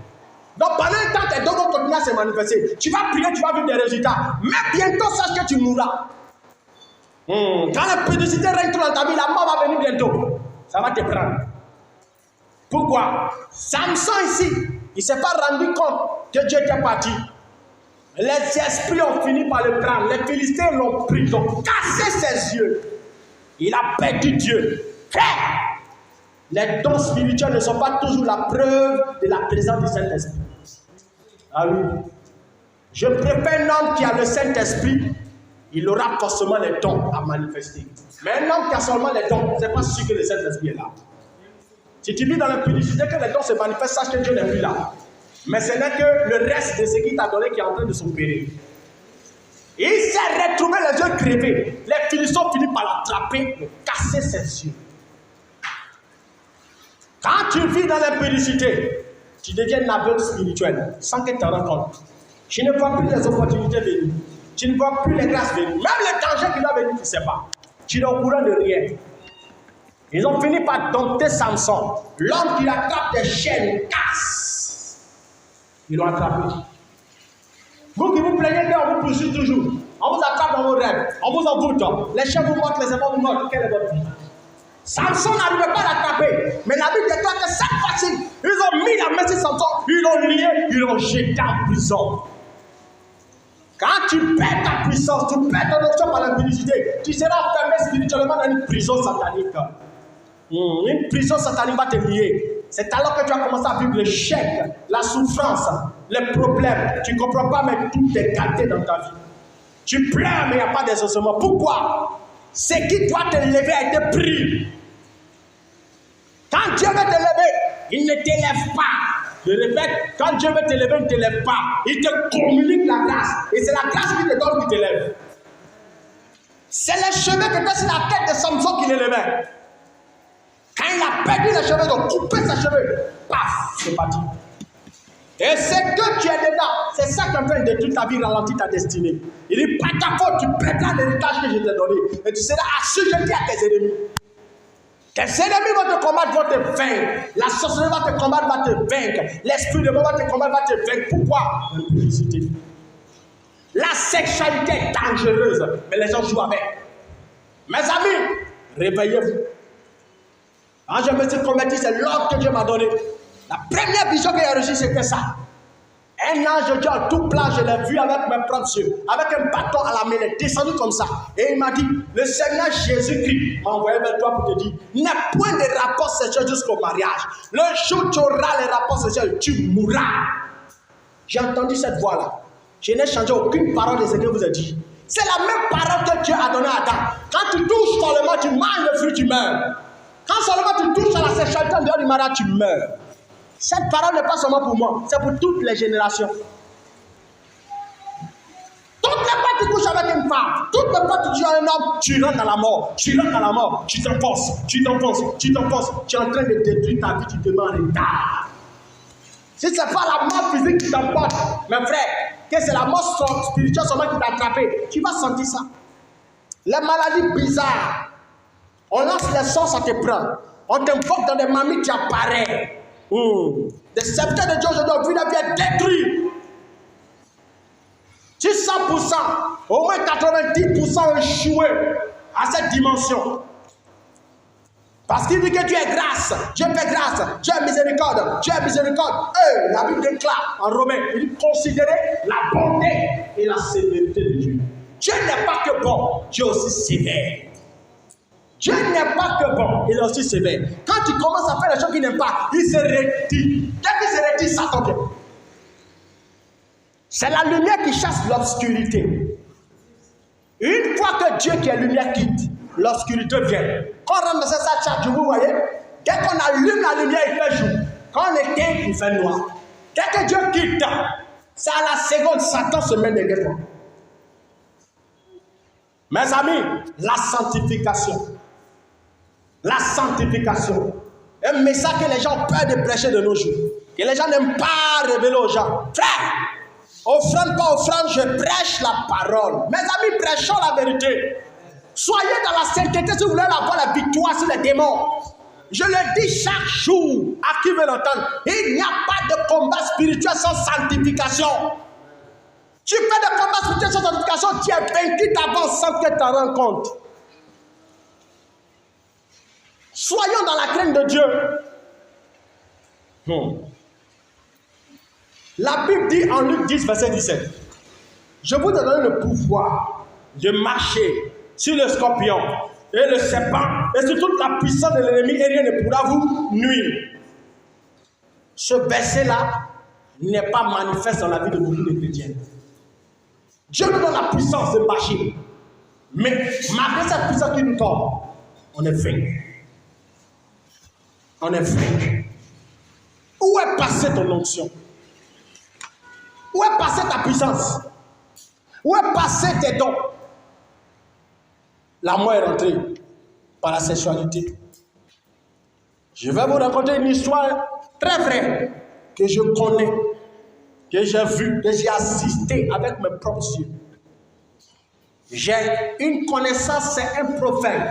Donc pendant un temps, tes dons vont continuer à se manifester. Tu vas prier, tu vas vivre des résultats. Mais bientôt, sache que tu mourras. Quand la publicité règne dans ta vie, la mort va venir bientôt. Ça va te prendre. Pourquoi? Samson ici, il ne s'est pas rendu compte que Dieu était parti. Les esprits ont fini par le prendre. Les Philistins l'ont pris, ils ont cassé ses yeux. Il a perdu Dieu. Les dons spirituels ne sont pas toujours la preuve de la présence du Saint-Esprit. Ah oui. Je préfère un homme qui a le Saint-Esprit, il aura forcément les dons à manifester. Mais un homme qui a seulement les dons, ce n'est pas sûr que le Saint-Esprit est là. Si tu vis dans l'impudicité, que les dons se manifestent, sache que Dieu n'est plus là. Mais ce n'est que le reste de ce qu'il t'a donné qui est en train de s'opérer. Il s'est retrouvé les yeux crevés. Les Philistins ont fini par l'attraper et casser ses yeux. Quand tu vis dans l'impudicité, tu deviens un aveugle spirituel sans que tu t'en rendes compte. Tu ne vois plus les opportunités venir. Tu ne vois plus les grâces venir. Même les dangers qui doivent venir, tu ne sais pas. Tu n'es au courant de rien. Ils ont fini par dompter Samson. L'homme qui attrape des chaînes, casse. Ils l'ont attrapé. Vous qui vous plaignez qu'on vous poursuit toujours. On vous attrape dans vos rêves. On vous envoûte. Les chiens vous montrent, les éléments vous montrent. Quelle est votre vie? Samson n'arrivait pas à l'attraper. Mais la Bible déclare que cette fois-ci, ils ont mis la main sur Samson, ils l'ont lié, ils l'ont jeté en prison. Quand tu perds ta puissance, tu perds ton option par l'impudicité, tu seras enfermé spirituellement dans une prison satanique. Une prison satanique va te lier. C'est alors que tu vas commencer à vivre l'échec, la souffrance, les problèmes. Tu ne comprends pas, mais tout est gâté dans ta vie. Tu pleures, mais il n'y a pas d'exaucement. Pourquoi? Ce qui doit te lever a été pris. Quand Dieu veut te lever, il ne t'élève pas. Je répète, quand Dieu veut t'élever, il ne t'élève pas. Il te communique la grâce. Et c'est la grâce qui te donne qui t'élève. C'est les cheveux que était sur la tête de Samson qui l'élevait. Quand il a perdu les cheveux, donc coupé ses cheveux, paf, c'est parti. Et c'est que tu es dedans. C'est ça qui est en train de détruire ta vie, ralentir ta destinée. Il dit, pas ta faute, tu perdras l'héritage que je t'ai donné. Et tu seras assujetti à tes ennemis. Tes ennemis vont te combattre, vont te vaincre. La sorcellerie va te combattre, va te vaincre. L'esprit de mort va te combattre, va te vaincre. Pourquoi? La publicité. La sexualité est dangereuse, mais les gens jouent avec. Mes amis, réveillez-vous. Quand je me suis converti, c'est l'ordre que Dieu m'a donné. La première vision que j'ai reçue, c'était ça. Un ange de Dieu en tout plan, je l'ai vu avec mes propres yeux, avec un bâton à la main, il est descendu comme ça. Et il m'a dit, le Seigneur Jésus-Christ m'a envoyé vers toi pour te dire, n'aie point de rapport sexuel jusqu'au mariage. Le jour où tu auras les rapports sexuels, tu mourras. J'ai entendu cette voix-là. Je n'ai changé aucune parole de ce que vous ai dit. C'est la même parole que Dieu a donnée à Adam. Quand tu touches seulement, tu manges le fruit, tu meurs. Quand seulement tu touches à la sexualité en dehors du mariage, tu meurs. Cette parole n'est pas seulement pour moi, c'est pour toutes les générations. Toutes les fois que tu couches avec une femme, toutes les fois que tu es un homme, tu rentres dans la mort. Tu rentres dans la mort, tu t'enfonces, tu t'enfonces, tu t'enfonces. Tu es en train de détruire ta vie, tu te mets en retard. Si ce n'est pas la mort physique qui t'emporte, mes frères, que c'est la mort spirituelle seulement qui t'a attrapé, tu vas sentir ça. Les maladies bizarres, on lance les sorts, ça te prend. On t'invoque dans des mamies, tu apparais. Les serviteurs de Dieu aujourd'hui ont vu la vie être détruite. Si 100%, au moins 90% ont échoué à cette dimension. Parce qu'il dit que Dieu est grâce, Dieu fait grâce, Dieu est miséricorde, Dieu est miséricorde. La Bible déclare en Romains, il considérait la bonté et la sévérité de Dieu. Dieu n'est pas que bon, Dieu est aussi sévère. Dieu n'est pas que bon, il est aussi sévère. Quand tu commences à faire les choses qu'il n'aime pas, il se retire. Dès qu'il se retire, ça tombe. C'est la lumière qui chasse l'obscurité. Une fois que Dieu qui est lumière quitte, l'obscurité vient. Quand on rentre dans cette chat, vous voyez, dès qu'on allume la lumière, il fait jour. Quand on éteint, il fait noir. Dès que Dieu quitte, c'est à la seconde, Satan se met derrière toi. Mes amis, la sanctification. La sanctification. Un message que les gens ont peur de prêcher de nos jours. Que les gens n'aiment pas révéler aux gens. Frère, offrande pas offrande, je prêche la parole. Mes amis, prêchons la vérité. Soyez dans la sainteté si vous voulez avoir la victoire sur les démons. Je le dis chaque jour à qui veut l'entendre. Il n'y a pas de combat spirituel sans sanctification. Tu fais des combats spirituels sans sanctification, tu es vaincu d'avance sans que tu t'en rendes compte. Soyons dans la crainte de Dieu. La Bible dit en Luc 10, verset 17, je vous ai donné le pouvoir de marcher sur le scorpion et le serpent et sur toute la puissance de l'ennemi et rien ne pourra vous nuire. Ce verset-là n'est pas manifeste dans la vie de beaucoup de chrétiens. Dieu nous donne la puissance de marcher. Mais malgré cette puissance qui nous tombe, on est vaincu. On est vaincu. Où est passée ton onction? Où est passée ta puissance? Où est passé tes dons? La mort est rentrée par la sexualité. Je vais vous raconter une histoire très vraie que je connais, que j'ai vue, que j'ai assisté avec mes propres yeux. J'ai une connaissance, c'est un prophète.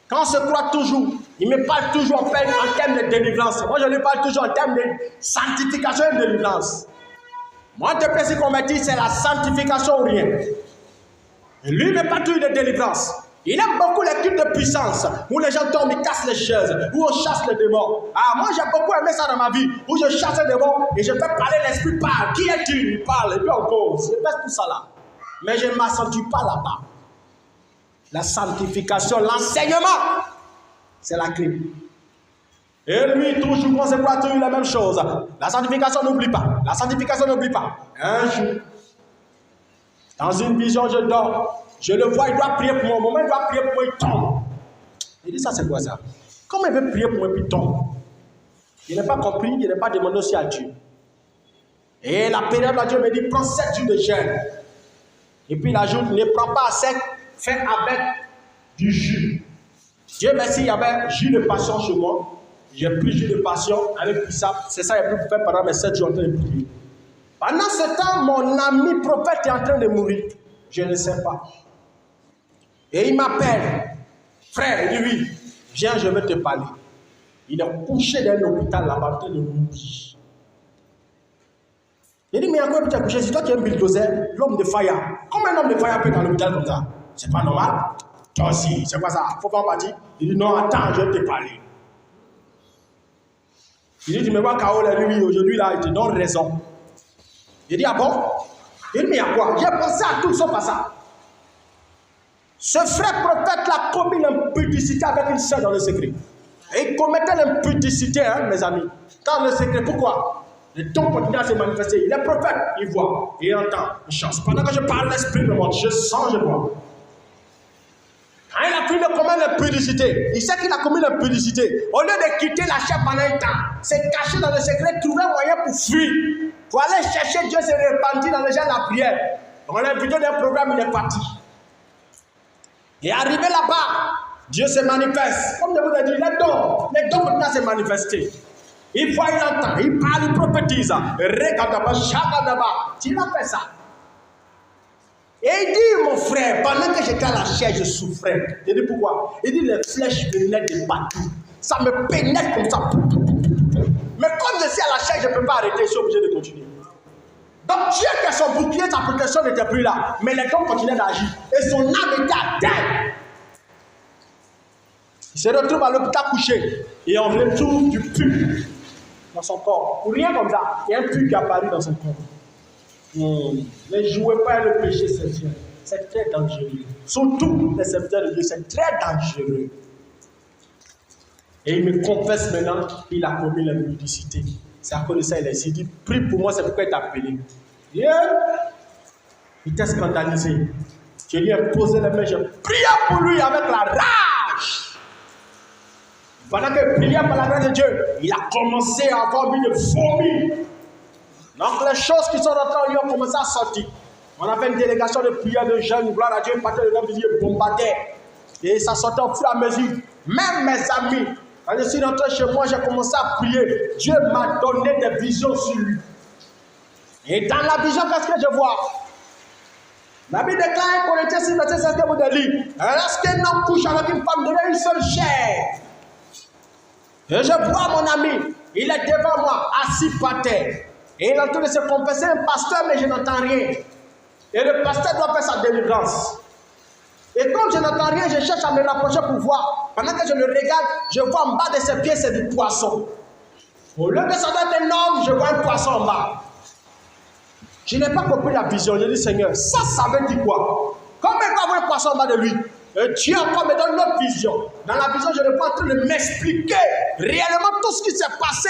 Quand on se croit toujours, il me parle toujours en termes de délivrance. Moi, je lui parle toujours en termes de sanctification et de délivrance. Moi, depuis que je suis converti, c'est la sanctification ou rien. Et lui, il me parle toujours de délivrance. Il aime beaucoup les cultes de puissance, où les gens tombent, ils cassent les chaises, où on chasse les démons. Ah, moi, j'ai beaucoup aimé ça dans ma vie, où je chasse les démons et je fais parler, l'esprit parle. Qui est-il? Il parle, et puis on cause. Je fais tout ça là. Mais je ne m'accentue pas là-bas. La sanctification, l'enseignement, c'est la clé. Et lui, toujours, on se croit toujours la même chose. La sanctification, n'oublie pas. La sanctification, n'oublie pas. Un jour, dans une vision, je dors. Je le vois, il doit prier pour moi. Au moment où il doit prier pour moi, il tombe. Il dit, ça, c'est quoi ça? Comment il veut prier pour moi, puis il tombe? Je n'ai pas compris, je n'ai pas demandé aussi à Dieu. Et la période là, Dieu me dit, prends 7 jours de jeûne. Et puis la journée, ne prends pas à sec, fais avec du jus. Dieu merci, il y avait jus de passion chez moi. J'ai pris jus de passion avec bissap. C'est ça que j'ai pu faire pendant mes 7 jours en train de prier. Pendant ce temps, mon ami prophète est en train de mourir. Je ne sais pas. Et il m'appelle. Frère, il dit oui, viens, je vais te parler. Il est couché dans un hôpital là-bas en train de mourir. Il dit, mais à quoi tu es couché? C'est toi qui es un bulldozer, l'homme de fire. Comment un homme de fire peut être dans l'hôpital comme ça? C'est pas normal. Toi aussi, c'est quoi ça? Faut pas en partir. Il dit, non, attends, je vais te parler. Il dit, tu me vois KO la nuit, aujourd'hui, là, il te donne raison. Il dit, ah bon? Il dit, mais il y a quoi? J'ai pensé à tout sauf à ça. Ce frère prophète-là a commis l'impudicité avec une sœur dans le secret. Et il commettait l'impudicité, hein, mes amis. Dans le secret, pourquoi? Le don continue à se manifester. Il est prophète, il voit, il entend, il chante. Pendant que je parle, l'esprit me montre, je sens, je vois. Quand il a pris de commettre l'impudicité, il sait qu'il a commis l'impudicité. Au lieu de quitter la chair pendant un temps, s'est caché dans le secret, trouver un moyen pour fuir. Pour aller chercher Dieu, se repentir dans les gens de la prière. On a invité d'un programme, il est parti. Et arrivé là-bas, Dieu se manifeste. Comme je vous ai dit, les dons continuent à se manifester. Il voit, il entend, il parle, il prophétise. Regarde-moi, chagade-moi. Tu l'as fait ça. Et il dit, mon frère, pendant que j'étais à la chair, je souffrais. Il dit pourquoi? Il dit, les flèches venaient de partout. Ça me pénètre comme ça. Mais comme je suis à la chair, je ne peux pas arrêter, je suis obligé de continuer. Donc Dieu que son bouclier, sa protection n'était plus là. Mais les dons continuaient d'agir. Et son âme était à terre. Il se retrouve à l'hôpital couché. Et on retrouve du pus dans son corps. Ou rien comme ça. Il y a un pus qui apparaît dans son corps. Ne jouez pas avec le péché, c'est très dangereux. Surtout les serviteurs de Dieu, c'est très dangereux. Et il me confesse maintenant qu'il a commis l'impudicité. C'est à cause de ça qu'il a dit, prie pour moi, c'est pourquoi il t'a appelé. Il t'a scandalisé. Je lui ai posé les mains, je priais pour lui avec la rage. Pendant qu'il priait par la grâce de Dieu, il a commencé à avoir envie de vomir. Donc les choses qui sont rentrées en lui ont commencé à sortir. On avait une délégation de prière de jeunes, gloire à Dieu, partait de l'homme de Dieu, bombardait. Et ça sortait au fur et à mesure. Même mes amis, quand je suis rentré chez moi, j'ai commencé à prier. Dieu m'a donné des visions sur lui. Et dans la vision, qu'est-ce que je vois? La Bible déclare qu'on était sur verset 5 de lire. Lorsqu'un homme couche avec une femme, devient une seule chair. Et je vois mon ami, il est devant moi, assis par terre. Et il est en train de se confesser un pasteur, mais je n'entends rien. Et le pasteur doit faire sa délivrance. Et comme je n'entends rien, je cherche à me rapprocher pour voir. Pendant que je le regarde, je vois en bas de ses pieds, c'est du poisson. Au lieu que ça doit être un homme, je vois un poisson en bas. Je n'ai pas compris la vision. Je dis, Seigneur, ça veut dire quoi? Comment il va avoir un poisson en bas de lui? Et Dieu encore me donne une autre vision. Dans la vision, je ne suis pas en train de m'expliquer réellement tout ce qui s'est passé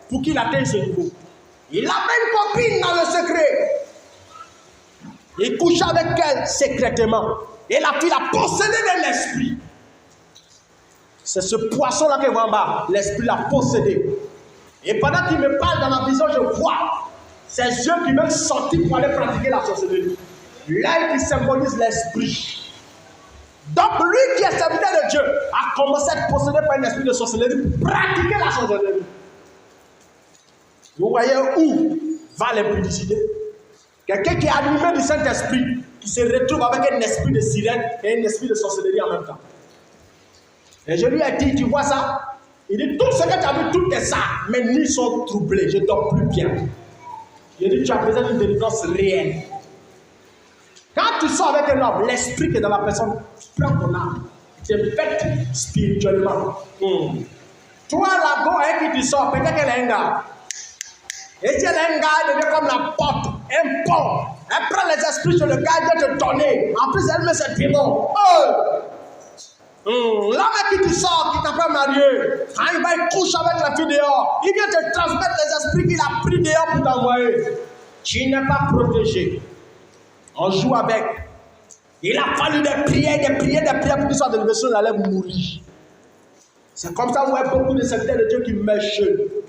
pour qu'il atteigne ce niveau. Il avait une copine dans le secret. Il couchait avec elle secrètement. Et la fille l'a possédé de l'esprit. C'est ce poisson-là qui va en bas. L'esprit l'a possédé. Et pendant qu'il me parle dans la vision, je vois ses yeux qui veulent sortir pour aller pratiquer la sorcellerie. L'œil qui symbolise l'esprit. Donc lui qui est serviteur de Dieu a commencé à être possédé par un esprit de sorcellerie pour pratiquer la sorcellerie. Vous voyez où va l'impudicité? Quelqu'un qui est animé du Saint-Esprit, qui se retrouve avec un esprit de sirène et un esprit de sorcellerie en même temps. Et je lui ai dit, tu vois ça? Il dit, tout ce que tu as vu, tout est ça. Mes nuits sont troublées, je ne dors plus bien. Je lui ai dit, tu as besoin d'une délivrance réelle. Quand tu sors avec un homme, l'esprit qui est dans la personne prend ton âme, te pète spirituellement. Toi, la go avec qui tu sors, peut-être qu'elle est un gars. Et si elle est un gars, elle devient comme la porte, un pont. Elle prend les esprits sur le gars, elle vient te donner. En plus, elle met ses démons. L'homme avec qui tu sors, qui t'a pas marié, quand il va coucher avec la fille dehors, il vient te transmettre les esprits qu'il a pris dehors pour t'envoyer. Tu n'es pas protégé. On joue avec. Il a fallu des prières pour qu'il soit délivré, sinon il allait mourir. C'est comme ça, vous voyez beaucoup de serviteurs de Dieu qui meurent chez eux.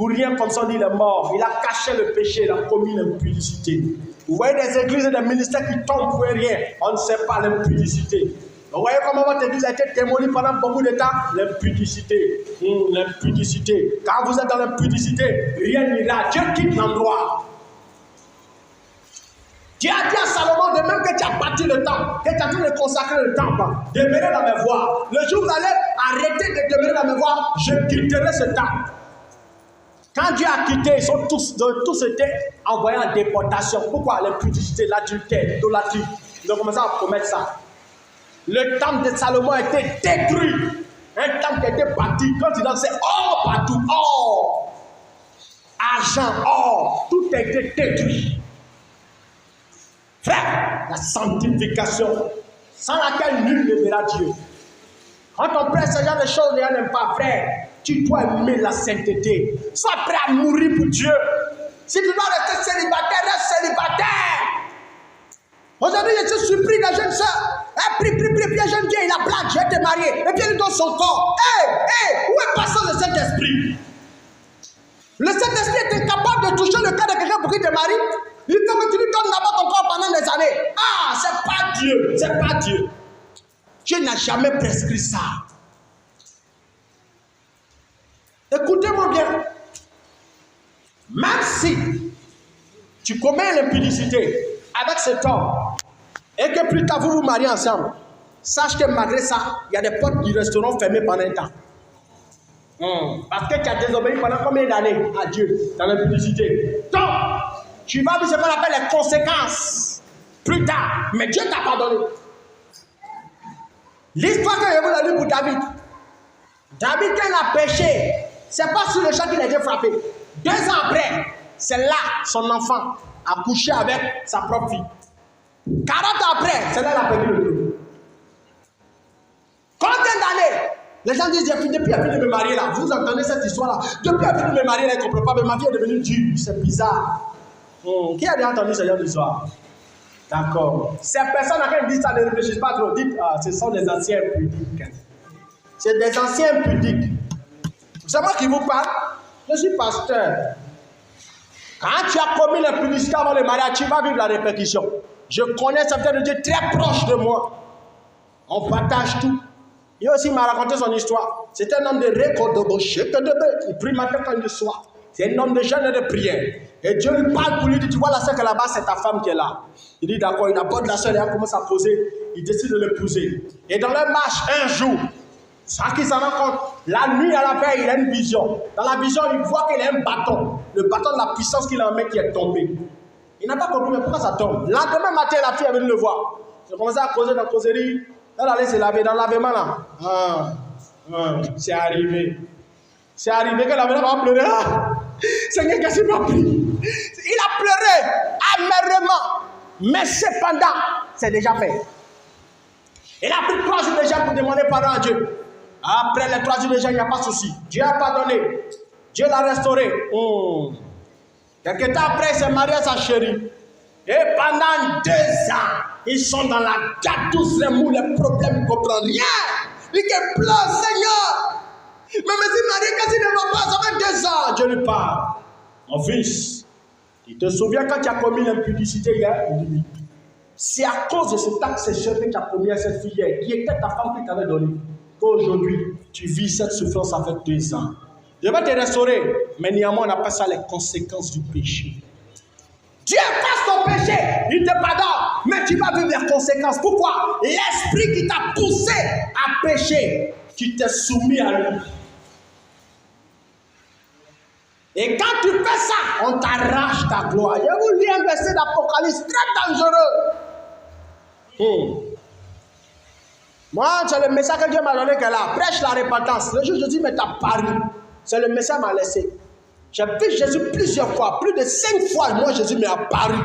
Pour rien comme ça, on dit il est mort. Il a caché le péché, il a commis l'impudicité. Vous voyez des églises et des ministères qui tombent pour rien. On ne sait pas l'impudicité. Vous voyez comment votre église a été démolie pendant beaucoup de temps? L'impudicité. L'impudicité. Quand vous êtes dans l'impudicité, rien n'ira. Dieu quitte l'endroit. Dieu a dit à Salomon, de même que tu as bâti le temple, que tu as dû le consacrer le temple, demeurez dans mes voies. Le jour où vous allez arrêter de demeurer dans mes voies, je quitterai ce temple. Quand Dieu a quitté, ils sont tous été envoyés en déportation. Pourquoi? L'impudicité, l'adultère, l'idolâtrie. Ils ont commencé à promettre ça. Le temple de Salomon a été détruit. Un temple qui a été bâti. Quand il c'est or partout, or, argent, or, tout a été détruit. Frère, la sanctification, sans laquelle nul ne verra Dieu. Quand on prête ce genre de choses, les gens n'aiment pas, frère. Tu dois aimer la sainteté. Sois prêt à mourir pour Dieu. Si tu dois rester célibataire, reste célibataire. Aujourd'hui, je te supplie, la jeune soeur. Prie, un jeune Dieu, il a blague, je vais te marier. Et puis il donne son corps. Où est passé le Saint-Esprit? Le Saint-Esprit est incapable de toucher le cœur de quelqu'un pour qu'il te marie. Il faut que tu lui donnes d'abord ton corps pendant des années. Ah, c'est pas Dieu. C'est pas Dieu. Dieu n'a jamais prescrit ça. Écoutez-moi bien. Même si tu commets l'impudicité avec cet homme et que plus tard vous vous mariez ensemble, sache que malgré ça, il y a des portes qui resteront fermées pendant un temps. Parce que tu as désobéi pendant combien d'années à Dieu dans l'impudicité. Donc, tu vas vivre ce qu'on appelle les conséquences plus tard. Mais Dieu t'a pardonné. L'histoire que je vous ai lue pour David. David, quand il a péché, c'est pas sur le champ qu'il a été frappé. 2 ans après, c'est là son enfant a couché avec sa propre fille. 40 ans après, c'est là qu'il a perdu le trône. Combien d'années? Les gens disent, depuis la vie de me marier là, vous entendez cette histoire là, depuis la vie de me marier là, ils ne comprennent pas, mais ma vie est devenue dure, c'est bizarre. Qui a déjà entendu ce genre d'histoire? D'accord. Ces personnes qui disent ça ne réfléchissent pas trop, dites, ce sont des anciens pudiques. C'est des anciens pudiques. C'est moi qui vous parle, je suis pasteur. Quand tu as commis l'impudicité avant le mariage, tu vas vivre la répercussion. Je connais certains de Dieu très proches de moi. On partage tout. Il aussi m'a raconté son histoire. C'est un homme de récolte, il prie matin quand il soir. C'est un homme de jeûne et de prière. Et Dieu lui parle pour lui, dit, tu vois la soeur qui est là-bas, c'est ta femme qui est là. Il dit d'accord, il aborde la soeur, il commence à poser, il décide de l'épouser. Et dans leur marche, un jour, sans qu'il s'en rende compte, la nuit à la veille, il a une vision. Dans la vision, il voit qu'il a un bâton. Le bâton de la puissance qu'il a en main qui est tombé. Il n'a pas compris, mais pourquoi ça tombe? Le lendemain matin, la fille est venue le voir. Il a commencé à causer dans la causerie. Elle allait se laver dans le lavement là. C'est arrivé. C'est arrivé que la mère va pleurer. Seigneur, qu'est-ce qu'il m'a pris? Il a pleuré amèrement. Mais cependant, c'est déjà fait. Il a pris 3 jours déjà pour demander pardon à Dieu. Après les 3 jours déjà, il n'y a pas de souci. Dieu a pardonné. Dieu l'a restauré. Quelque temps après, il s'est marié à sa chérie. Et pendant 2 ans, ils sont dans la gâte, tous les mous, les problèmes, ils ne comprennent rien. Ils pleurent, Seigneur. Mais si Marie, qu'est-ce qu'il ne va pas? Ça fait 2 ans. Dieu lui parle. Mon fils, tu te souviens quand tu as commis l'impudicité hier? Oui. C'est à cause de cet acte sexuel que tu as commis à cette fille hier, qui était ta femme qui t'avait donné, qu'aujourd'hui, tu vis cette souffrance avec 2 ans. Je vais te restaurer, mais néanmoins, on appelle ça les conséquences du péché. Dieu efface ton péché, il te pardonne, mais tu vas vivre les conséquences. Pourquoi? L'esprit qui t'a poussé à pécher, tu t'es soumis à lui. Et quand tu fais ça, on t'arrache ta gloire. Je vous lis un verset d'Apocalypse très dangereux. Moi, c'est le message que Dieu m'a donné qu'elle a. Prêche la repentance. Le jour où je dis, mais t'as paru. C'est le message qu'il m'a laissé. J'ai vu Jésus plusieurs fois, plus de 5 fois, moi Jésus m'est apparu.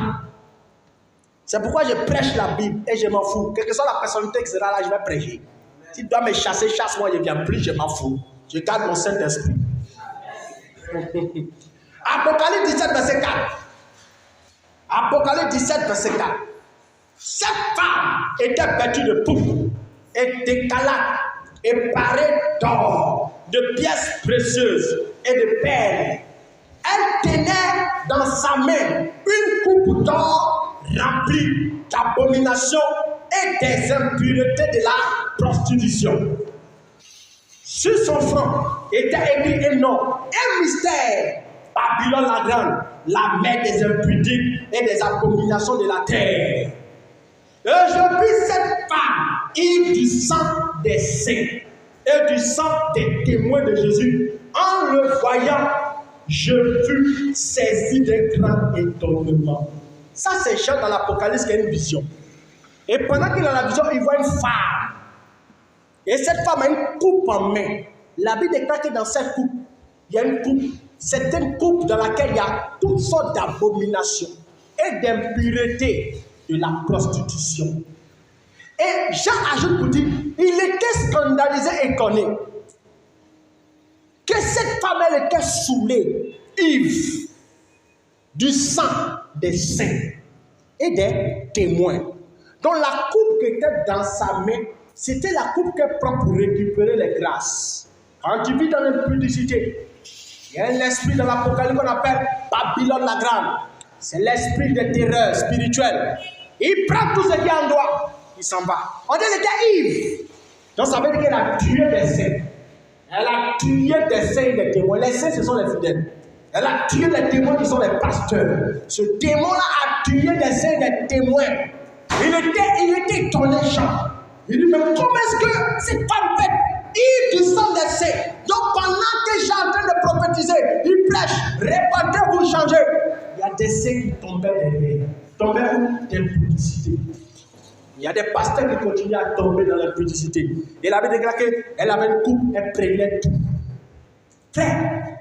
C'est pourquoi je prêche la Bible et je m'en fous. Quelle que soit la personnalité qui sera là, je vais prêcher. Si tu dois me chasser, chasse-moi, je ne viens plus, je m'en fous. Je garde mon Saint-Esprit. Apocalypse 17, verset 4. Apocalypse 17, verset 4. Cette femme était vêtue de pourpre et d'écarlate et parée d'or, de pièces précieuses et de perles. tenait dans sa main une coupe d'or remplie d'abominations et des impuretés de la prostitution. Sur son front était écrit un nom, un mystère: Babylone la grande, la mère des impudiques et des abominations de la terre. Et je vis cette femme, ivre du sang des saints et du sang des témoins de Jésus. En le voyant, je fus saisi d'un grand étonnement. Ça, c'est Jean dans l'Apocalypse qui a une vision. Et pendant qu'il a la vision, il voit une femme. Et cette femme a une coupe en main. La Bible déclare que dans cette coupe, il y a une coupe. C'est une coupe dans laquelle il y a toutes sortes d'abominations et d'impuretés de la prostitution. Et Jean ajoute pour dire, il était scandalisé et étonné que cette femme, elle était saoulée, ivre du sang des saints et des témoins. Donc la coupe qui était dans sa main, c'était la coupe qu'elle prend pour récupérer les grâces. Quand tu vis dans l'impudicité, il y a un esprit dans l'Apocalypse qu'on appelle Babylone la grande. C'est l'esprit de terreur spirituelle. Il prend tout ce qui est en droit, il s'en va. On dit qu'elle était ivre. Donc ça veut dire qu'elle a tué des saints. Elle a tué des saints et des témoins. Les saints, ce sont les fidèles. Elle a tué les témoins qui sont les pasteurs. Ce démon-là a tué des saints et des témoins. Il était étonné, Jean. Il dit, mais comment est-ce que cette femme peut être ivre du sang des saints? Donc pendant que Jean est en train de prophétiser, il prêche, répandez-vous, changez. Il y a des saints qui tombaient derrière. Tombaient où? D'impudicité. Il y a des pasteurs qui continuent à tomber dans l'impudicité. Et elle avait déclaré qu'elle avait une coupe, elle prenait tout. Frère,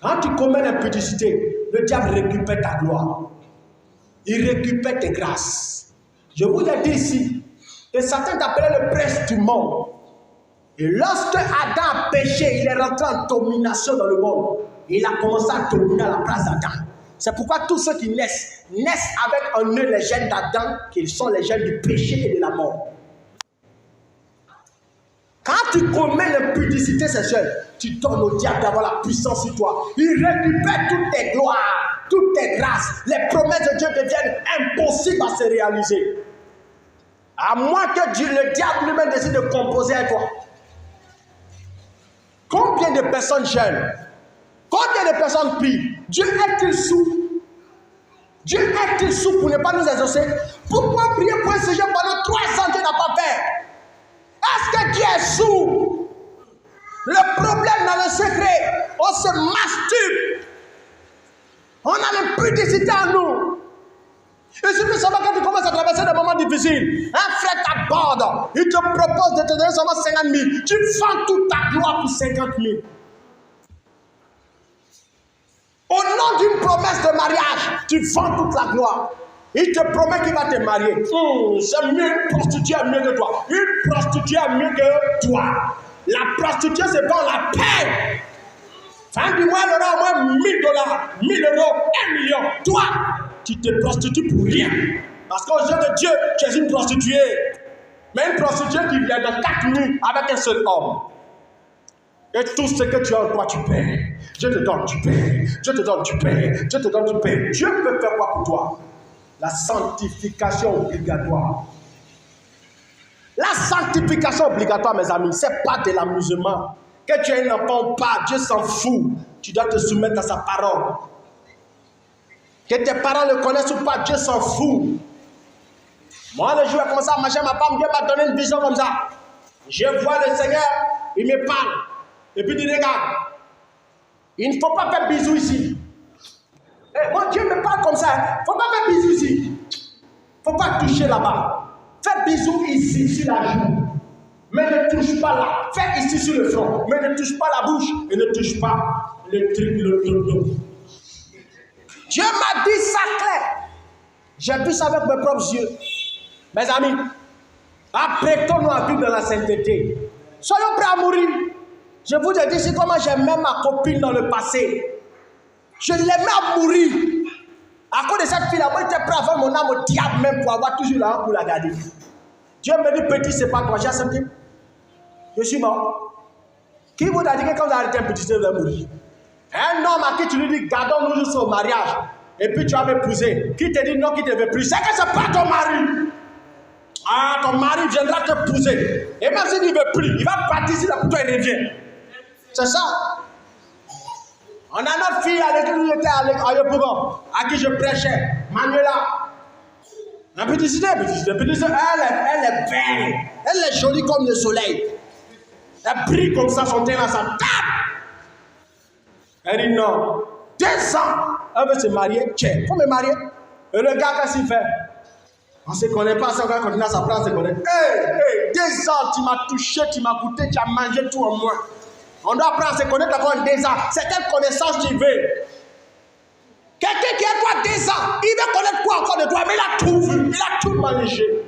quand tu commets l'impudicité, le diable récupère ta gloire. Il récupère tes grâces. Je vous ai dit ici que Satan t'appelait le prince du monde. Et lorsque Adam a péché, il est rentré en domination dans le monde. Et il a commencé à dominer à la place d'Adam. C'est pourquoi tous ceux qui naissent avec en eux les gènes d'Adam, qui sont les gènes du péché et de la mort. Quand tu commets l'impudicité sexuelle, tu donnes au diable d'avoir la puissance sur toi. Il récupère toutes tes gloires, toutes tes grâces. Les promesses de Dieu deviennent impossibles à se réaliser. À moins que le diable lui-même décide de composer avec toi. Combien de personnes jeûnent? Combien de personnes prient? Dieu est-il sourd? Dieu est-il sourd pour ne pas nous exaucer? Pourquoi prier pour un sujet pendant 3 ans Dieu n'a pas fait? Est-ce que Dieu est sourd? Le problème dans le secret, on se masturbe. On a l'impudicité en nous. Et si tu sais quand tu commences à traverser des moments difficiles, un frère t'aborde, il te propose de te donner seulement 50 000. Tu vends toute ta gloire pour 50 000. Au nom d'une promesse de mariage, tu vends toute la gloire. Il te promet qu'il va te marier. C'est mieux, une prostituée est mieux que toi. Une prostituée est mieux que toi. La prostituée, c'est pas la paix. Fin du mois, elle aura au moins $1000, 1000 euros, 1 million. Toi, tu te prostitues pour rien. Parce qu'aux yeux de Dieu, tu es une prostituée. Mais une prostituée qui vient de 4 nuits avec un seul homme. Et tout ce que tu as en toi, tu paies. Je te donne, tu paies. Je te donne, tu paies. Je te donne, tu paies. Dieu peut faire quoi pour toi? La sanctification obligatoire. La sanctification obligatoire, mes amis, ce n'est pas de l'amusement. Que tu aies un enfant ou pas, Dieu s'en fout. Tu dois te soumettre à sa parole. Que tes parents le connaissent ou pas, Dieu s'en fout. Moi, le jour où j'ai commencé à marcher, ma femme, Dieu m'a donné une vision comme ça. Je vois le Seigneur, il me parle. Et puis il dit, regarde, il ne faut pas faire bisous ici. Eh, mon Dieu me parle comme ça. Il ne faut pas faire bisous ici. Il ne faut pas toucher là-bas. Fais bisous ici, sur la joue. Mais ne touche pas là. Fais ici sur le front. Mais ne touche pas la bouche. Et ne touche pas le truc, le. Dieu m'a dit ça clair. J'ai vu ça avec mes propres yeux. Mes amis, apprêtons-nous à vivre dans la sainteté. Soyons prêts à mourir. Je vous ai dit, c'est comment j'aimais ma copine dans le passé. Je l'aimais à mourir. À cause de cette fille-là, moi, j'étais prêt à faire mon âme au diable même pour avoir toujours la honte pour la garder. Dieu me dit, petit, c'est pas toi, j'ai accepté. Je suis mort. Qui vous a dit que quand vous arrêtez un petit, vous allez mourir? Un homme à qui tu lui dis, gardons-nous jusqu'au mariage, et puis tu vas m'épouser, qui te dit non, qui ne te veut plus, c'est que ce n'est pas ton mari. Ah, ton mari viendra t'épouser. Et même s'il ne veut plus, il va partir si pour toi il revient. C'est ça. On a notre fille à l'église, était à Yopougon, à qui je prêchais, Manuela. Un petit elle est belle, elle est jolie comme le soleil. Elle brille comme ça, son teint là, ça tape. Elle dit non, 2 ans, elle veut se marier, tiens, faut me marier. Et le gars, qu'est-ce qu'il fait? On ne se connaît pas, ça va continuer à s'apprendre à se connaître. Hey, 2 ans, tu m'as touché, tu m'as goûté, tu as mangé tout en moi. On doit apprendre à se connaître encore 2 ans. C'est quelle connaissance tu veux? Quelqu'un qui a toi 2 ans, il veut connaître quoi encore de toi, mais il a tout vu, il a tout mangé.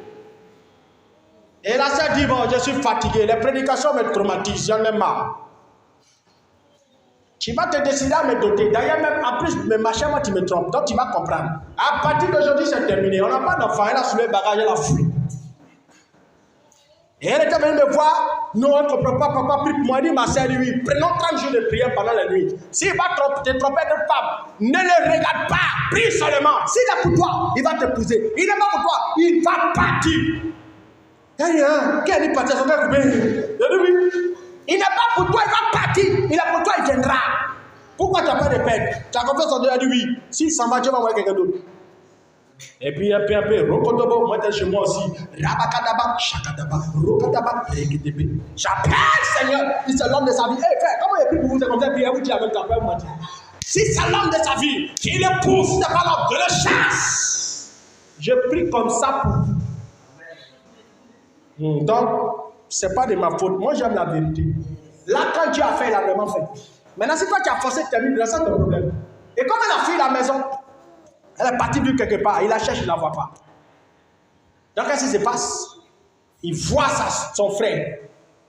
Et la sœur dit, bon, je suis fatigué, les prédications me traumatisent, j'en ai marre. Tu vas te décider à me doter. D'ailleurs, même en plus, mes machins, moi, tu me trompes. Donc, tu vas comprendre. À partir d'aujourd'hui, c'est terminé. On n'a pas d'enfant. Elle a soulevé le bagage, elle a fui. Et elle était venue me voir. Non, elle ne comprend pas. Papa prie pour moi. Elle dit, ma sœur, oui, prenons 30 jours de prière pendant la nuit. S'il va te tromper de femme, ne le regarde pas. Prie seulement. S'il est pour toi, il va t'épouser. Il n'est pas pour toi, il va partir. Elle dit, hein, qui a dit partir? Son frère, oui. Il n'est pas pour toi, il va partir. Il est pour toi, il viendra. Pourquoi tu n'as pas de peine? Tu as confiance en Dieu, il a dit oui. S'il s'en va, Dieu va envoyer quelqu'un d'autre. Et puis, un peu, Rokodobo, moi, j'étais chez moi aussi. Rabakadaba, Shakadaba, Rokadaba, Rekedebe. J'appelle Seigneur. Si c'est l'homme de sa vie. Hé, frère, comment il est plus pour vous? C'est comme ça, puis il vous dit avec ta peur, Mathieu. Si c'est l'homme de sa vie, qu'il le pousse, si c'est pas l'homme, je le chasse. Je prie comme ça pour vous. Donc, ce n'est pas de ma faute. Moi, j'aime la vérité. Là, quand Dieu a fait, il a vraiment fait. Maintenant, si toi, tu as forcé de terminer, c'est ton problème. Et comme elle a fui la maison, elle est partie vivre quelque part. Il la cherche, il ne la voit pas. Donc, qu'est-ce qui se passe? Il voit son frère.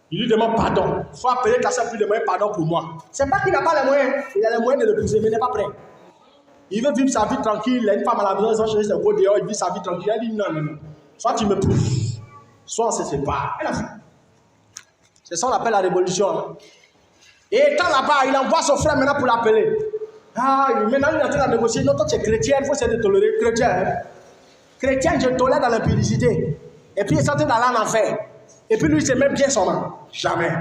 Il lui demande pardon. Il faut appeler ta soeur pour lui demander pardon pour moi. Ce n'est pas qu'il n'a pas les moyens. Il a les moyens de l'épouser, mais il n'est pas prêt. Il veut vivre sa vie tranquille. Il a une femme à la maison, ils ont changé ses beaux dehors, il vit sa vie tranquille. Elle dit non. Soit tu me pousses, soit on se sépare. Elle a fait. C'est ça qu'on appelle la révolution. Hein? Et étant là-bas, il envoie son frère maintenant pour l'appeler. Ah, maintenant il est en train de négocier. Non, toi tu es chrétien, il faut essayer de tolérer. Chrétien, hein? Chrétien, je tolère dans l'impudicité. Et puis il est sorti d'aller en enfer. Et puis lui, il se met bien son nom. Jamais.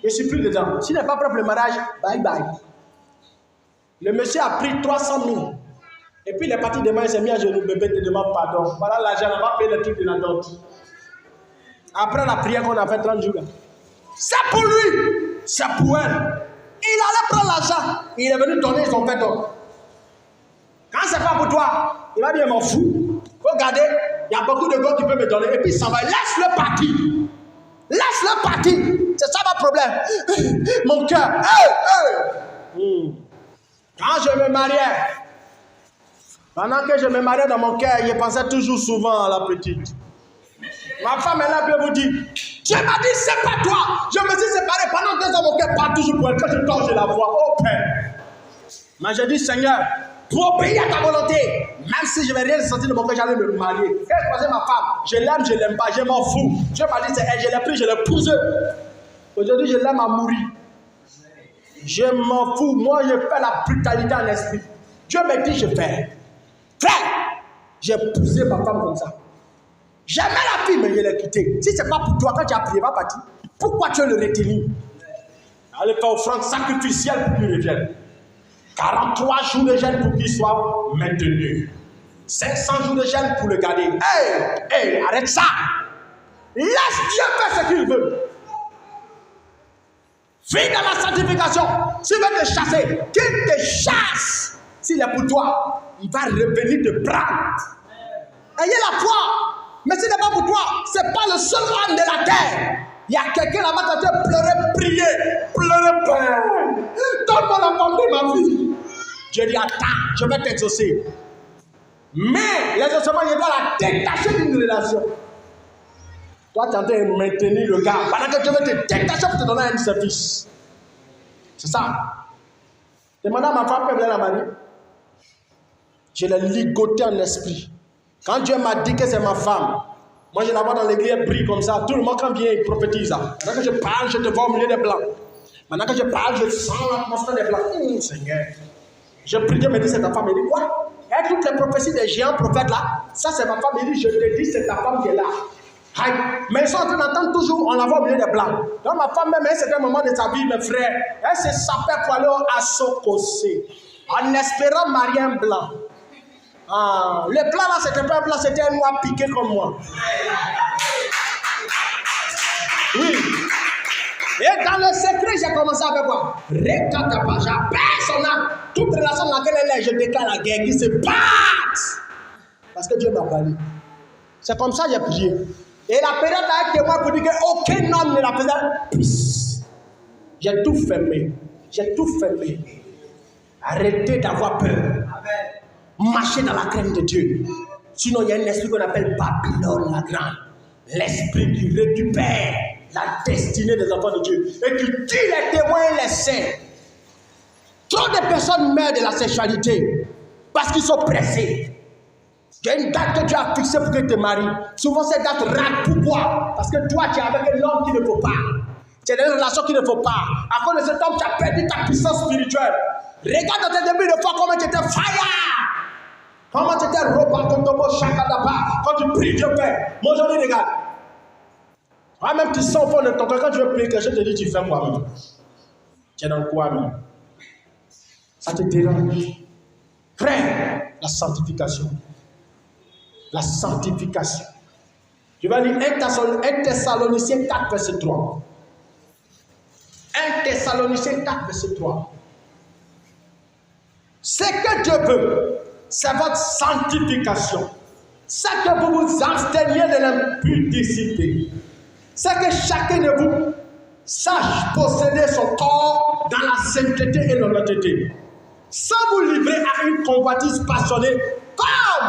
Je ne suis plus dedans. S'il n'est pas prêt pour le mariage, bye bye. Le monsieur a pris 300 000. Et puis il est parti demain, il s'est mis à genoux, bébé, te demande pardon. Voilà l'argent, on va payer le truc de la dot. Après la prière qu'on a fait 30 jours. C'est pour lui, c'est pour elle. Il allait prendre l'argent, il est venu donner son père. Quand c'est pas pour toi, il va dire, m'en fous. Regardez, il y a beaucoup de gars qui peuvent me donner. Et puis il s'en va, laisse-le partir. Laisse-le partir. C'est ça mon problème. Mon cœur. Quand je me mariais, pendant que je me mariais dans mon cœur, je pensais toujours souvent à la petite. Ma femme est là, puis elle vous dit, Dieu m'a dit, c'est pas toi. Je me suis séparé pendant 2 ans, mon cœur part toujours pour elle. Quand je dors, je la vois. Oh Père. Mais j'ai dit, Seigneur, pour obéir à ta volonté, même si je ne vais rien sentir de mon cœur, j'allais me marier. Quand je croisais ma femme, je l'aime, je ne l'aime pas, je m'en fous. Dieu m'a dit, c'est elle, je l'ai pris, je l'ai poussé. Aujourd'hui, je l'aime à mourir. Je m'en fous. Moi, je fais la brutalité en esprit. Dieu me dit, je fais. Frère, j'ai poussé ma femme comme ça. J'aimais la fille, mais je l'ai quittée. Si ce n'est pas pour toi, quand tu as prié, va partir. Pourquoi tu le retenu? Allez faire offrande sacrificielle pour qu'il revienne. 43 jours de jeûne pour qu'il soit maintenu. 500 jours de jeûne pour le garder. Hey, arrête ça. Laisse Dieu faire ce qu'il veut. Vis dans la sanctification. S'il veut te chasser, qu'il te chasse. S'il est pour toi, il va revenir te prendre. Ayez la foi. Mais ce n'est pas pour toi. Ce n'est pas le seul homme de la terre. Il y a quelqu'un là-bas qui a pleurer, prier. Pleurer, Père. Donne-moi la femme de ma vie. Dieu dit, attends, je vais t'exaucer. Mais l'exaucement, il doit la détacher d'une relation. Toi, tu es en train de maintenir le gars. Pendant que Dieu veut te détacher pour te donner un service. C'est ça. Demandez à ma femme, peut-être la marier. Je l'ai ligoté en esprit. Quand Dieu m'a dit que c'est ma femme, moi je la vois dans l'église, elle brille comme ça. Tout le monde quand vient, il prophétise. Quand je parle, je te vois au milieu des blancs. Maintenant que je parle, je sens l'atmosphère des blancs. Seigneur. Je prie, Dieu me dit, c'est ta femme. Il dit, quoi? Et toutes les prophéties des géants prophètes là, ça c'est ma femme. Il dit, je te dis, c'est ta femme qui est là. Aïe. Mais ils sont en train d'entendre toujours, on la voit au milieu des blancs. Donc ma femme, même à un certain moment de sa vie, mes frères, elle se sapait pour aller à Sokosé, en espérant marier un blanc. Ah, le blanc là, c'était pas un blanc, c'était un noir piqué comme moi. Oui. Et dans le secret, j'ai commencé avec quoi? Rekatapa, j'appelle son âme. Toute relation dans laquelle elle est, je déclare la guerre, qui se passe. Parce que Dieu m'a parlé. C'est comme ça que j'ai prié. Et la période a été témoin pour dire qu'aucun homme ne la faisait. J'ai tout fermé. J'ai tout fermé. Arrêtez d'avoir peur. Marchez dans la crainte de Dieu. Sinon, il y a un esprit qu'on appelle Babylone la grande. L'esprit qui récupère la destinée des enfants de Dieu et qui tue les témoins et les saints. Trop de personnes meurent de la sexualité parce qu'ils sont pressés. Il y a une date que Dieu a fixée pour que tu te maries. Souvent, cette date rate. Pourquoi? Parce que toi, tu es avec un homme qui ne faut pas. Tu es dans une relation qui ne faut pas. À cause de cet homme, tu as perdu ta puissance spirituelle. Regarde dans tes débuts de foi comment tu étais fire. Comment tu étais repas, quand tu pries, Dieu fait. Moi, aujourd'hui, regarde. Même tu sens au fond de ton cœur, quand tu veux prier, que je te dis, tu fais quoi-même? Tu es dans quoi même? Ça te dérange. Frère, la sanctification. La sanctification. Je vais lire 1 Thessaloniciens 4, verset 3. 1 Thessaloniciens 4, verset 3. Ce que Dieu veut, c'est votre sanctification. C'est que vous vous absteniez de l'impudicité. C'est que chacun de vous sache posséder son corps dans la sainteté et l'honnêteté, sans vous livrer à une convoitise passionnée, comme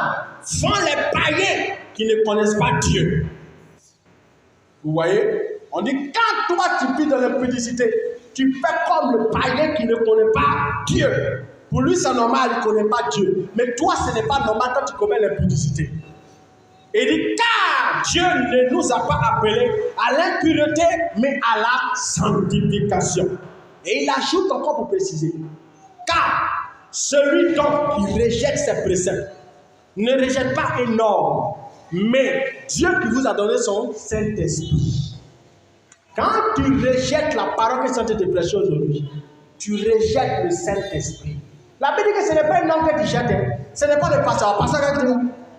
font les païens qui ne connaissent pas Dieu. Vous voyez? On dit, quand toi tu vis dans l'impudicité, tu fais comme le païen qui ne connaît pas Dieu. Pour lui, c'est normal, il ne connaît pas Dieu. Mais toi, ce n'est pas normal quand tu commets l'impudicité. Il dit, car Dieu ne nous a pas appelés à l'impureté, mais à la sanctification. Et il ajoute encore pour préciser, car celui donc qui rejette ses préceptes ne rejette pas une norme, mais Dieu qui vous a donné son Saint-Esprit. Quand tu rejettes la parole que Saint-Esprit te prêche aujourd'hui, tu rejettes le Saint-Esprit. La Bible dit que ce n'est pas une norme que tu jettes, ce n'est pas le pasteur. Le pasteur qui dit,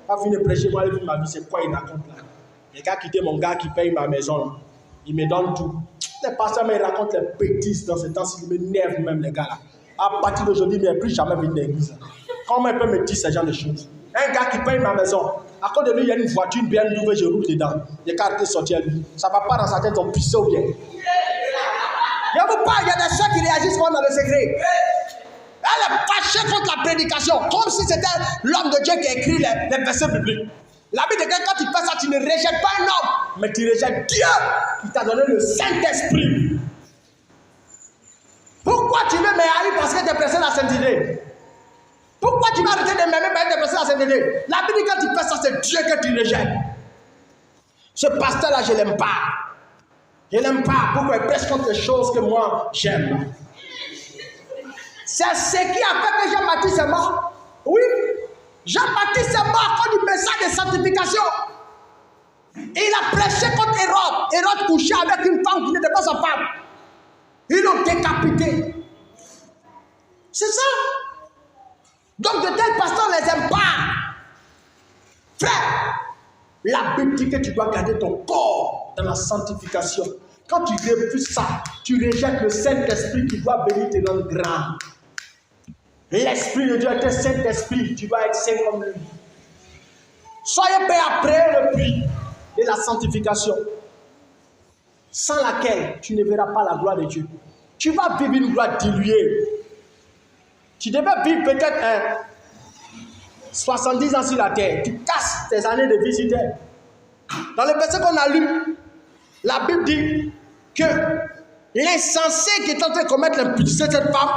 pas fini de prêcher, moi, ma vie, c'est quoi il raconte là? Les gars quittent mon gars qui paye ma maison, là. Il me donne tout. Les pasteurs me racontent les bêtises dans ce temps-ci, ils m'énervent même, les gars là. À partir d'aujourd'hui, il ne plus jamais venir dans l'église. Comment il peut me dire ce genre de choses? Un gars qui paye ma maison, à cause de lui, il y a une voiture bien nouvelle, je roule dedans. Il y a cartes sorties à lui. Ça ne va pas dans sa tête, on pisse ou bien. Je vous parle, il y a des soeurs qui réagissent comme dans le secret. Elle est fâchée contre la prédication, comme si c'était l'homme de Dieu qui a écrit les versets bibliques. La Bible dit que quand tu fais ça, tu ne rejettes pas un homme, mais tu rejettes Dieu qui t'a donné le Saint-Esprit. Pourquoi tu veux m'haïr parce que tu es pressé à la sainteté? Pourquoi tu vas arrêter de m'aimer parce que tu es pressé à la sainteté? La Bible dit que quand tu fais ça, c'est Dieu que tu rejettes. Ce pasteur-là, je ne l'aime pas. Je ne l'aime pas. Pourquoi il prêche contre les choses que moi, j'aime? C'est ce qui a fait que Jean-Baptiste est mort. Oui, Jean-Baptiste est mort à cause du message de sanctification. Et il a prêché contre Hérode. Hérode couchait avec une femme qui n'était pas sa femme. Ils l'ont décapité. C'est ça. Donc de tels pasteurs, on ne les aime pas. Frère, la Bible dit que tu dois garder ton corps dans la sanctification. Quand tu refuses ça, tu rejettes le Saint-Esprit qui doit bénir tes noms grands. L'Esprit de Dieu est un Saint-Esprit, tu dois être saint comme lui. Soyez prêts après le prix de la sanctification, sans laquelle tu ne verras pas la gloire de Dieu. Tu vas vivre une gloire diluée. Tu devais vivre peut-être 70 ans sur la terre. Tu casses tes années de vie sur terre. Dans le verset qu'on a lu, la Bible dit que l'insensé qui est en train de commettre l'impudicité de cette femme,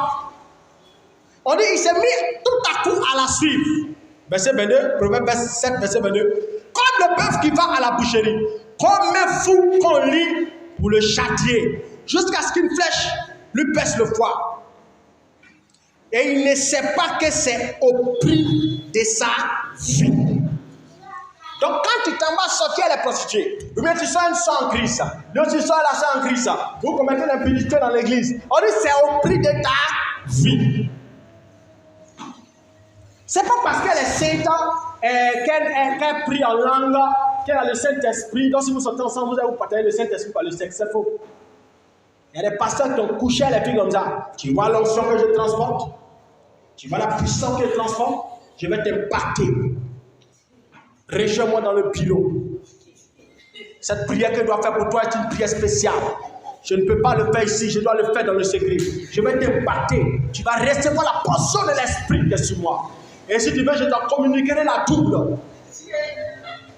on dit il s'est mis tout à coup à la suivre. Verset 22, Proverbe 7, verset 22. Comme le bœuf qui va à la boucherie, comme un fou qu'on lit pour le châtier, jusqu'à ce qu'une flèche lui pèse le foie. Et il ne sait pas que c'est au prix de sa vie. Donc quand tu t'en vas sortir les prostituées, ou bien tu sors une soeur en Christ, donc tu sors la soeur en Christ, vous commettez l'impudicité dans l'église, on dit c'est au prix de ta vie. C'est pas parce qu'elle est sainte, qu'elle prie en langue, qu'elle a le Saint-Esprit, donc si vous sortez ensemble, vous allez vous partager le Saint-Esprit par le sexe, c'est faux. Il y a des pasteurs qui ont couché les filles comme ça. Tu vois l'onction que je transporte? Tu vois la puissance que je transforme? Je vais t'impacter. Rejoins-moi dans le pilot. Cette prière que je dois faire pour toi est une prière spéciale. Je ne peux pas le faire ici, je dois le faire dans le secret. Je vais t'impacter. Tu vas recevoir la portion de l'esprit qui est sur moi. Et si tu veux, je t'en communiquerai la double.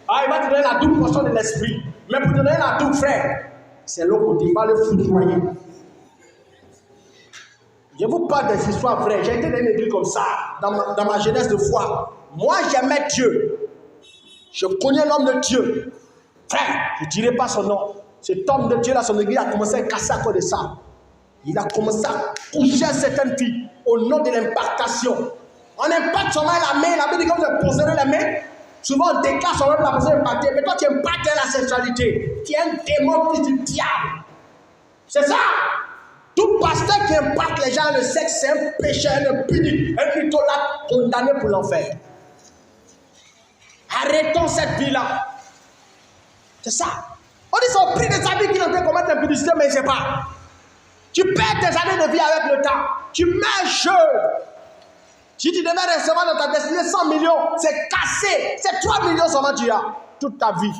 Ah, il va te donner la double portion de l'esprit. Mais pour te donner la double, frère, c'est l'autre côté, il va le foudroyer. Je vous parle des histoires vraies. J'ai été dans une église comme ça, dans ma jeunesse de foi. Moi, j'aimais Dieu. Je connais l'homme de Dieu. Frère, je ne dirai pas son nom. Cet homme de Dieu, là, son église a commencé à casser à cause de ça. Il a commencé à coucher certaines filles au nom de l'impactation. On impacte seulement la main. La Bible dit que vous poserez la main. Souvent, on déclare seulement la personne impactée. Mais toi, tu impactes la sexualité. Tu es un démon fils du diable. C'est ça. Tout pasteur qui impacte les gens, le sexe, c'est un péché, un puni, un mythologue condamné pour l'enfer. Arrêtons cette vie-là. C'est ça. On dit c'est au prix de sa vie qu'il est en train de commettre l'impudicité, mais il ne sait pas. Tu perds tes années de vie avec le temps. Tu mets jeune. Si tu devais recevoir dans ta destinée 100 millions, c'est cassé. C'est 3 millions seulement tu as. Toute ta vie.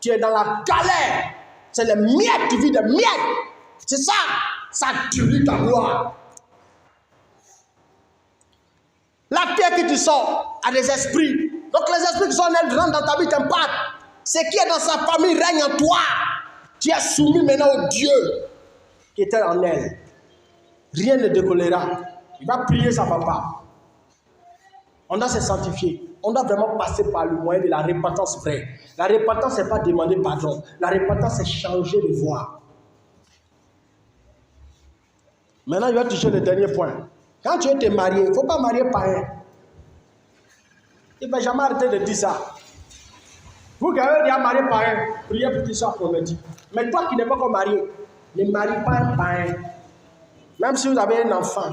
Tu es dans la galère. C'est les miettes, tu vis des miettes. C'est ça. Ça tue ta gloire. La terre que tu sors a des esprits. Donc les esprits qui sont en elle rentrent dans ta vie, t'impactent. Ce qui est dans sa famille règne en toi. Tu es soumis maintenant au Dieu qui était en elle. Rien ne décollera. Il va prier, ça ne va pas. On doit se sanctifier. On doit vraiment passer par le moyen de la repentance vraie. La repentance, ce n'est pas demander pardon. La repentance, c'est changer de voie. Maintenant, je vais toucher le dernier point. Quand tu veux te marier, il ne faut pas marier païen. Il ne faut jamais arrêter de dire ça. Vous qui avez déjà marié païen, priez pour qu'il soit converti. Mais toi qui n'es pas encore marié, ne marie pas un païen. Même si vous avez un enfant.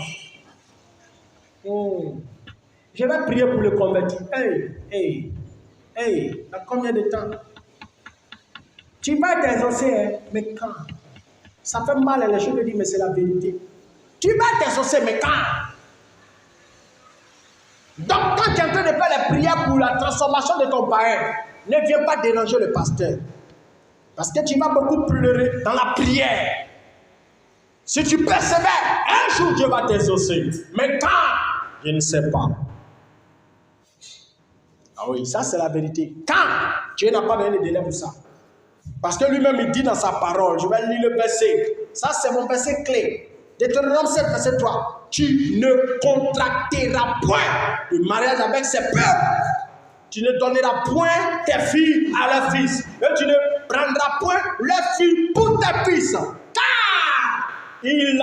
Je vais prier pour le convertir. Dans combien de temps? Tu vas t'exaucer, hein? Mais quand? Ça fait mal, les gens me disent, mais c'est la vérité. Tu vas t'exaucer, mais quand? Donc, quand tu es en train de faire les prières pour la transformation de ton païen, ne viens pas déranger le pasteur. Parce que tu vas beaucoup pleurer dans la prière. Si tu persévères, un jour Dieu va t'exaucer. Mais quand? Je ne sais pas. Ah oui, ça c'est la vérité. Quand? Dieu n'a pas donné de délai pour ça. Parce que lui-même il dit dans sa parole, je vais lire le verset. Ça c'est mon verset clé. Deutéronome 7, verset 3. Tu ne contracteras point de mariage avec ces peuples. Tu ne donneras point tes filles à leurs fils. Et tu ne prendras point leurs filles pour tes fils. Car il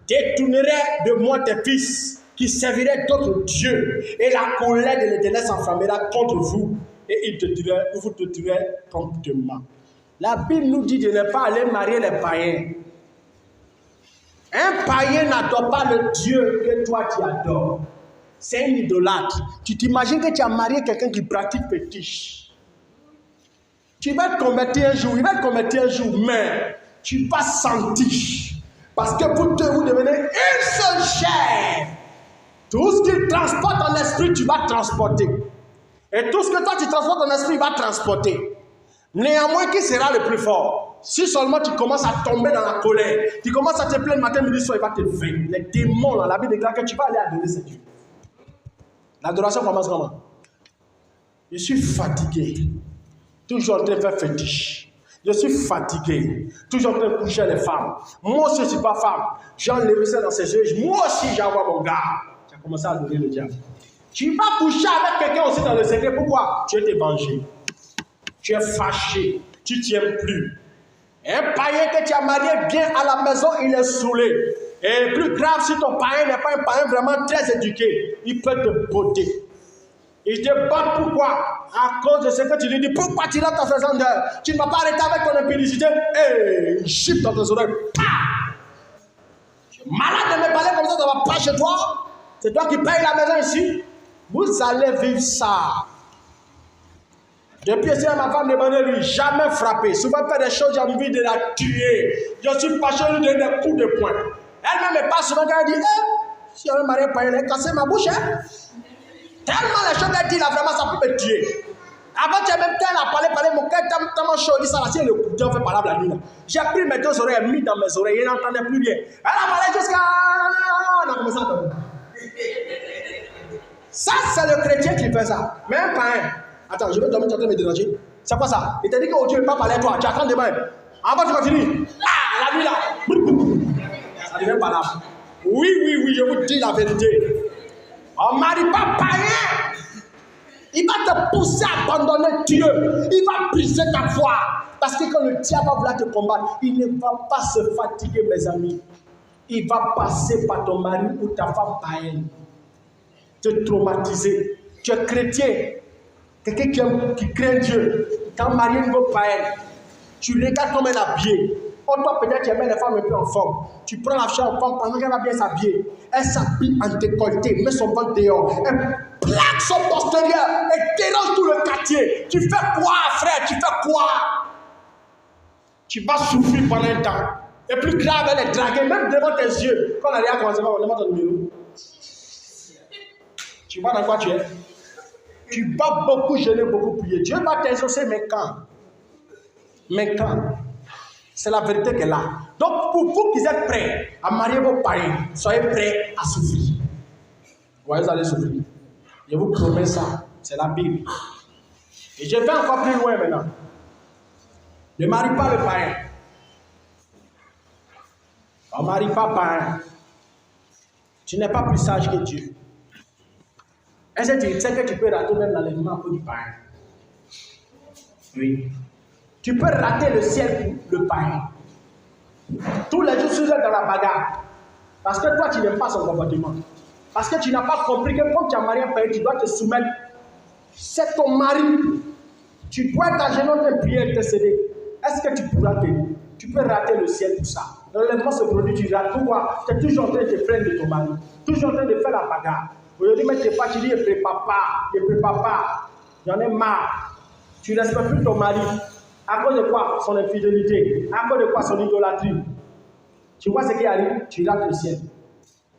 détournerait de moi tes fils qui serviraient d'autres dieux. Et la colère de l'Éternel s'enflammera contre vous. Et vous te tuerez promptement. La Bible nous dit de ne pas aller marier les païens. Un païen n'adore pas le Dieu que toi tu adores. C'est un idolâtre. Tu t'imagines que tu as marié quelqu'un qui pratique fétiche. Tu vas te convertir un jour, il va te convertir un jour, mais tu vas sentir. Parce que vous devenez une seule chair. Tout ce qu'il transporte en esprit, tu vas transporter. Et tout ce que toi tu transportes en esprit, il va transporter. Néanmoins, qui sera le plus fort? Si seulement tu commences à tomber dans la colère, tu commences à te plaindre matin, midi, soir, il va te vaincre. Les démons, là, la Bible déclare que tu vas aller adorer ce Dieu. L'adoration commence comment? Je suis fatigué. Toujours en train de faire fétiche. Je suis fatigué. Toujours en train de coucher les femmes. Moi aussi, je ne suis pas femme. J'ai enlevé ça dans ses yeux. Moi aussi, j'envoie mon gars. Tu as commencé à adorer le diable. Tu vas coucher avec quelqu'un aussi dans le secret. Pourquoi? Tu es vengé. Tu es fâché. Tu ne t'aimes plus. Un païen que tu as marié vient à la maison, il est saoulé. Et plus grave, si ton païen n'est pas un païen vraiment très éduqué, il peut te botter. Il te bat pourquoi? À cause de ce que tu lui dis. Pourquoi tu rentres à 60 heures? Tu ne vas pas arrêter avec ton impudicité. Et il chute dans tes oreilles. Tu es malade de me parler comme ça, ça ne va pas chez toi. C'est toi qui payes la maison ici. Vous allez vivre ça. Depuis que ma femme ne m'a jamais frappé. Souvent fait des choses, j'ai envie de la tuer. Je suis fâché de lui donner des coups de poing. Elle-même me passe souvent quand elle dit si on est marié par elle, elle a cassé ma bouche. Hein? Tellement les choses qu'elle dit là, vraiment, ça peut me tuer. Avant, tu as même parlé, mon cœur tellement chaud, il dit ça là, si le couteau fait parler la nuit là. J'ai pris mes deux oreilles, mis dans mes oreilles, il n'entendait plus rien. Elle a parlé jusqu'à. On a commencé à dormir. Ça, c'est le chrétien qui fait ça. Même pas un. Attends, je vais dormir, tu es en train de me déranger. C'est quoi ça? Il t'a dit que Dieu ne va pas parler à toi, tu attends demain. Avant, tu continues. Ah, la nuit là. Ça devient pas là. Oui, je vous dis la vérité. On ne marie pas païen. Il va te pousser à abandonner Dieu. Il va briser ta foi. Parce que quand le diable va vouloir te combattre, il ne va pas se fatiguer, mes amis. Il va passer par ton mari ou ta femme païenne. Te traumatiser. Tu es chrétien. Quelqu'un qui craint Dieu. Quand marié une païenne, tu regardes comme un habillé. Oh, toi, peut-être tu aimes les femmes un peu en forme. Tu prends la femme en forme pendant qu'elle va bien s'habiller. Elle s'habille en décolleté, met son ventre dehors. Elle plaque son postérieur et dérange tout le quartier. Tu fais quoi, frère? Tu fais quoi? Tu vas souffrir pendant un temps. Et plus grave, elle est draguée, même devant tes yeux. Quand elle est à commencer, on demande ton numéro. Tu vois dans quoi tu es? Tu vas beaucoup jeûner, beaucoup prier. Dieu va t'exaucer, mais quand? Mais quand? C'est la vérité qu'elle a. Donc, pour vous qui êtes prêts à marier vos parents, soyez prêts à souffrir. Vous allez souffrir. Je vous promets ça. C'est la Bible. Et je vais encore plus loin maintenant. Ne marie pas le parrain. On ne marie pas parrain. Tu n'es pas plus sage que Dieu. Est-ce que tu sais que tu peux rater même l'enlèvement pour du parrain? Oui. Tu peux rater le ciel pour le païen. Tous les jours, tu es dans la bagarre. Parce que toi, tu n'aimes pas son comportement. Parce que tu n'as pas compris que quand tu as marié un païen, tu dois te soumettre. C'est ton mari. Tu dois t'agenouiller et prier et te céder. Est-ce que tu pourras tenir? Tu peux rater le ciel pour ça. L'enlèvement se produit, tu rates. Pourquoi? Tu es toujours en train de te plaindre de ton mari. Toujours en train de faire la bagarre. Aujourd'hui, mais tu n'es pas, tu dis, je ne prépare pas. J'en ai marre. Tu ne respectes plus ton mari. À cause de quoi? Son infidélité. À cause de quoi? Son idolâtrie. Tu vois ce qui arrive? Tu rates le ciel.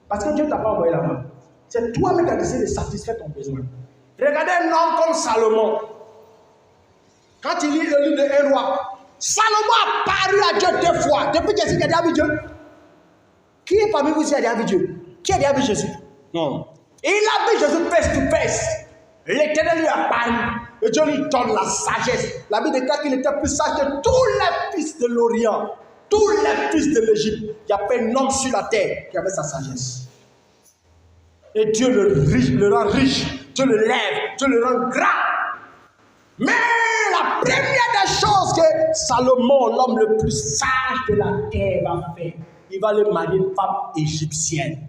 Parce que Dieu ne t'a pas envoyé là-bas. C'est toi-même qui as décidé de satisfaire ton besoin. Regardez un homme comme Salomon. Quand il lit le livre de 1 roi, Salomon a paru à Dieu 2 fois. Depuis que Jésus a déjà vu Dieu. Qui est parmi vous qui a déjà vu Dieu? Qui a déjà vu Jésus? Non. Il a vu Jésus face to face. L'Éternel lui a parlé. Et Dieu lui donne la sagesse. La Bible déclare qu'il était plus sage que tous les fils de l'Orient, tous les fils de l'Égypte. Il n'y a pas un homme sur la terre qui avait sa sagesse. Et Dieu le rend riche, Dieu le lève, Dieu le rend grand. Mais la première des choses que Salomon, l'homme le plus sage de la terre, va faire, il va le marier une femme égyptienne.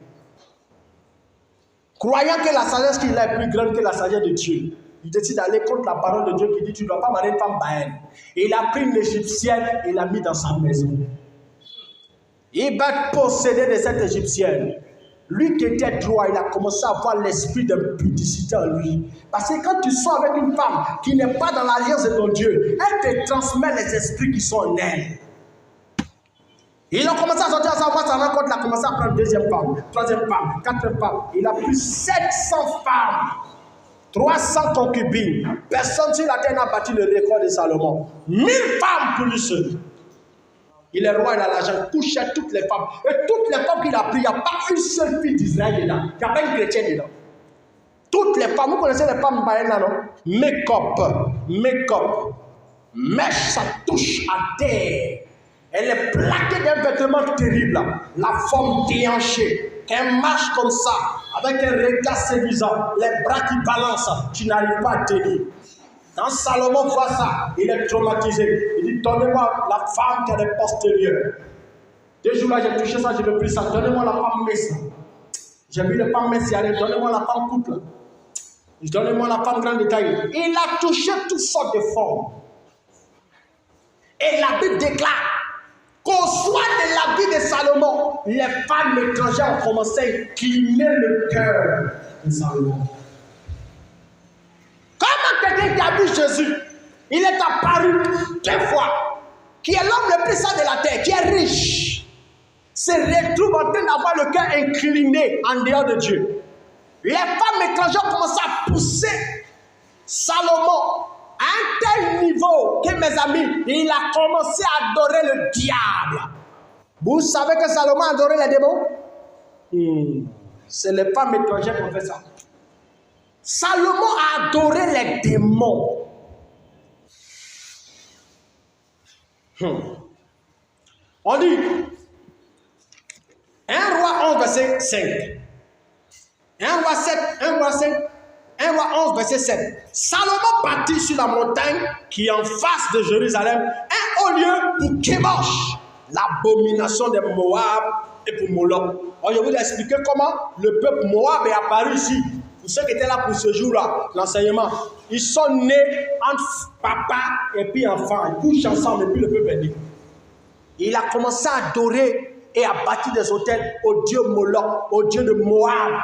Croyant que la sagesse qu'il a est plus grande que la sagesse de Dieu, il décide d'aller contre la parole de Dieu qui dit tu ne dois pas marier une femme païenne. Et il a pris une égyptienne et l'a mis dans sa maison. Il va posséder de cette égyptienne. Lui qui était droit, il a commencé à avoir l'esprit d'impudicité en lui. Parce que quand tu sors avec une femme qui n'est pas dans l'alliance de ton Dieu, elle te transmet les esprits qui sont en elle. Il a commencé à sortir à sa voix, sa rencontre, il a commencé à prendre 2e femme, 3e femme, 4e femme. Il a pris 700 femmes, 300 concubines. Personne sur la terre n'a battu le record de Salomon. 1000 femmes pour lui seul. Il est roi, il a l'argent, couchait toutes les femmes. Et toutes les femmes qu'il a prises, il n'y a pas une seule fille d'Israël dedans. Il n'y a pas une chrétienne dedans. Toutes les femmes, vous connaissez les femmes païennes là, non? Make-up. Mèche, ça touche à terre. Elle est plaquée d'un vêtement terrible. La forme déhanchée. Qu'elle marche comme ça, avec un regard séduisant, les bras qui balancent, tu n'arrives pas à tenir. Quand Salomon voit ça, il est traumatisé. Il dit, donnez-moi la femme qui est postérieure. 2 jours là, j'ai touché ça, je ne veux plus ça. Donnez-moi la femme messe. J'ai vu les femmes messes y aller. Donnez-moi la femme couple. Donnez-moi la femme grande de taille. Il a touché toutes sortes de formes. Et la Bible déclare qu'au soir de la vie de Salomon, les femmes étrangères ont commencé à incliner le cœur de Salomon. Comment quelqu'un qui a vu Jésus, il est apparu 2 fois, qui est l'homme le plus saint de la terre, qui est riche, se retrouve en train d'avoir le cœur incliné en dehors de Dieu. Les femmes étrangères ont commencé à pousser Salomon à un tel niveau que, mes amis, il a commencé à adorer le diable. Vous savez que Salomon adorait les démons? C'est les femmes étrangères qui ont fait ça. Salomon a adoré les démons. On dit 1 Roi 11, verset 5. 1 Roi 7, 1 Roi 5, 1 Roi 11, verset 7. Salomon bâtit sur la montagne qui est en face de Jérusalem un haut lieu pour Kémosh, l'abomination des Moab, et pour Moloch. Alors, je vais vous expliquer comment le peuple Moab est apparu ici. Pour ceux qui étaient là pour ce jour-là, l'enseignement, ils sont nés entre papa et puis enfant. Ils couchent ensemble et puis le peuple est né. Il a commencé à adorer et à bâtir des hôtels au dieu Moloch, au dieu de Moab,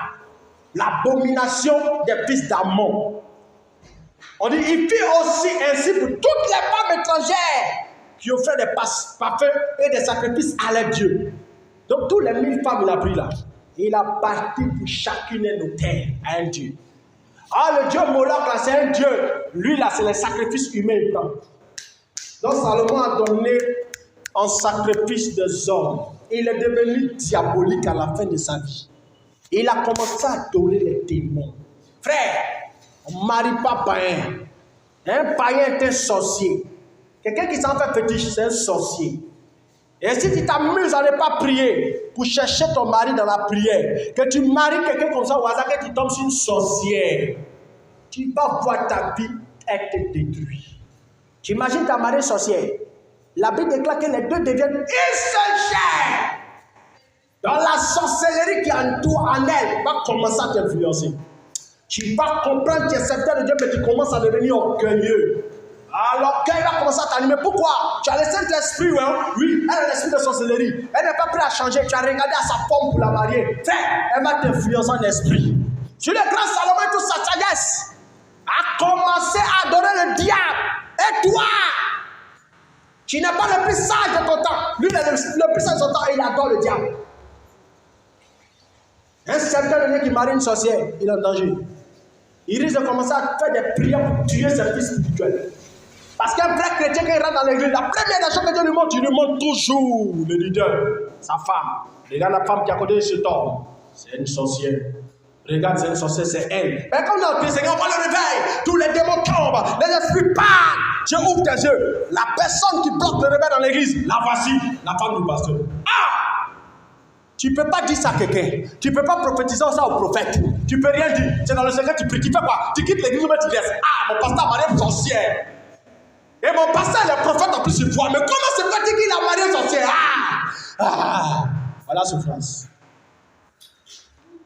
l'abomination des fils d'Ammon. On dit, il fit aussi ainsi pour toutes les femmes étrangères qui ont fait des parfums et des sacrifices à leurs dieux. Donc, tous les 1000 femmes, il a pris là. Il a bâti pour chacune un hôtel à un dieu. Ah, le dieu Moloch, là, c'est un dieu. Lui, là, c'est les sacrifices humains. Donc, Salomon a donné en sacrifice des hommes. Il est devenu diabolique à la fin de sa vie. Il a commencé à adorer les démons. Frère, on ne marie pas païen. Un païen est un sorcier. Quelqu'un qui s'en fait fétiche, c'est un sorcier. Et si tu t'amuses à ne pas prier pour chercher ton mari dans la prière, que tu maries quelqu'un comme ça au hasard, que tu tombes sur une sorcière, tu vas voir ta vie être détruite. Tu imagines ta mariée sorcière. La Bible déclare que les deux deviennent une seule chair. Dans la sorcellerie qui entoure en elle, va commencer à t'influencer. Tu vas comprendre que tu es serviteur de Dieu, mais tu commences à devenir orgueilleux. Alors l'orgueil va commencer à t'animer. Pourquoi? Tu as le Saint-Esprit, oui, elle a l'esprit de sorcellerie. Elle n'est pas prête à changer. Tu as regardé à sa forme pour la marier. Elle va t'influencer en esprit. Sur le grand Salomon et toute sa sagesse a commencé à adorer le diable. Et toi, tu n'es pas le plus sage de ton temps. Lui, le plus sage de son temps, il adore le diable. Un serviteur de Dieu qui marie une sorcière, il est en danger. Il risque de commencer à faire des prières pour tuer ses fils spirituels. Parce qu'un vrai chrétien, quand il rentre dans l'église, la première des choses que Dieu lui montre, il lui montre toujours le leader, sa femme. Regarde la femme qui est à côté de cet homme. C'est une sorcière. Regarde, c'est une sorcière, c'est elle. Mais quand on a Seigneur, on voit le réveil. Tous les démons tombent, les esprits partent. Je ouvre tes yeux. La personne qui bloque le réveil dans l'église, la voici, la femme du pasteur. Ah! Tu ne peux pas dire ça à quelqu'un. Tu ne peux pas prophétiser ça au prophète. Tu ne peux rien dire. C'est dans le secret, tu pries. Tu fais quoi? Tu quittes l'église ou tu laisses. Ah, mon pasteur a marié une sorcière. Et mon pasteur est le prophète en plus une fois. Mais comment c'est fait qu'il a marié une sorcière? Voilà la souffrance.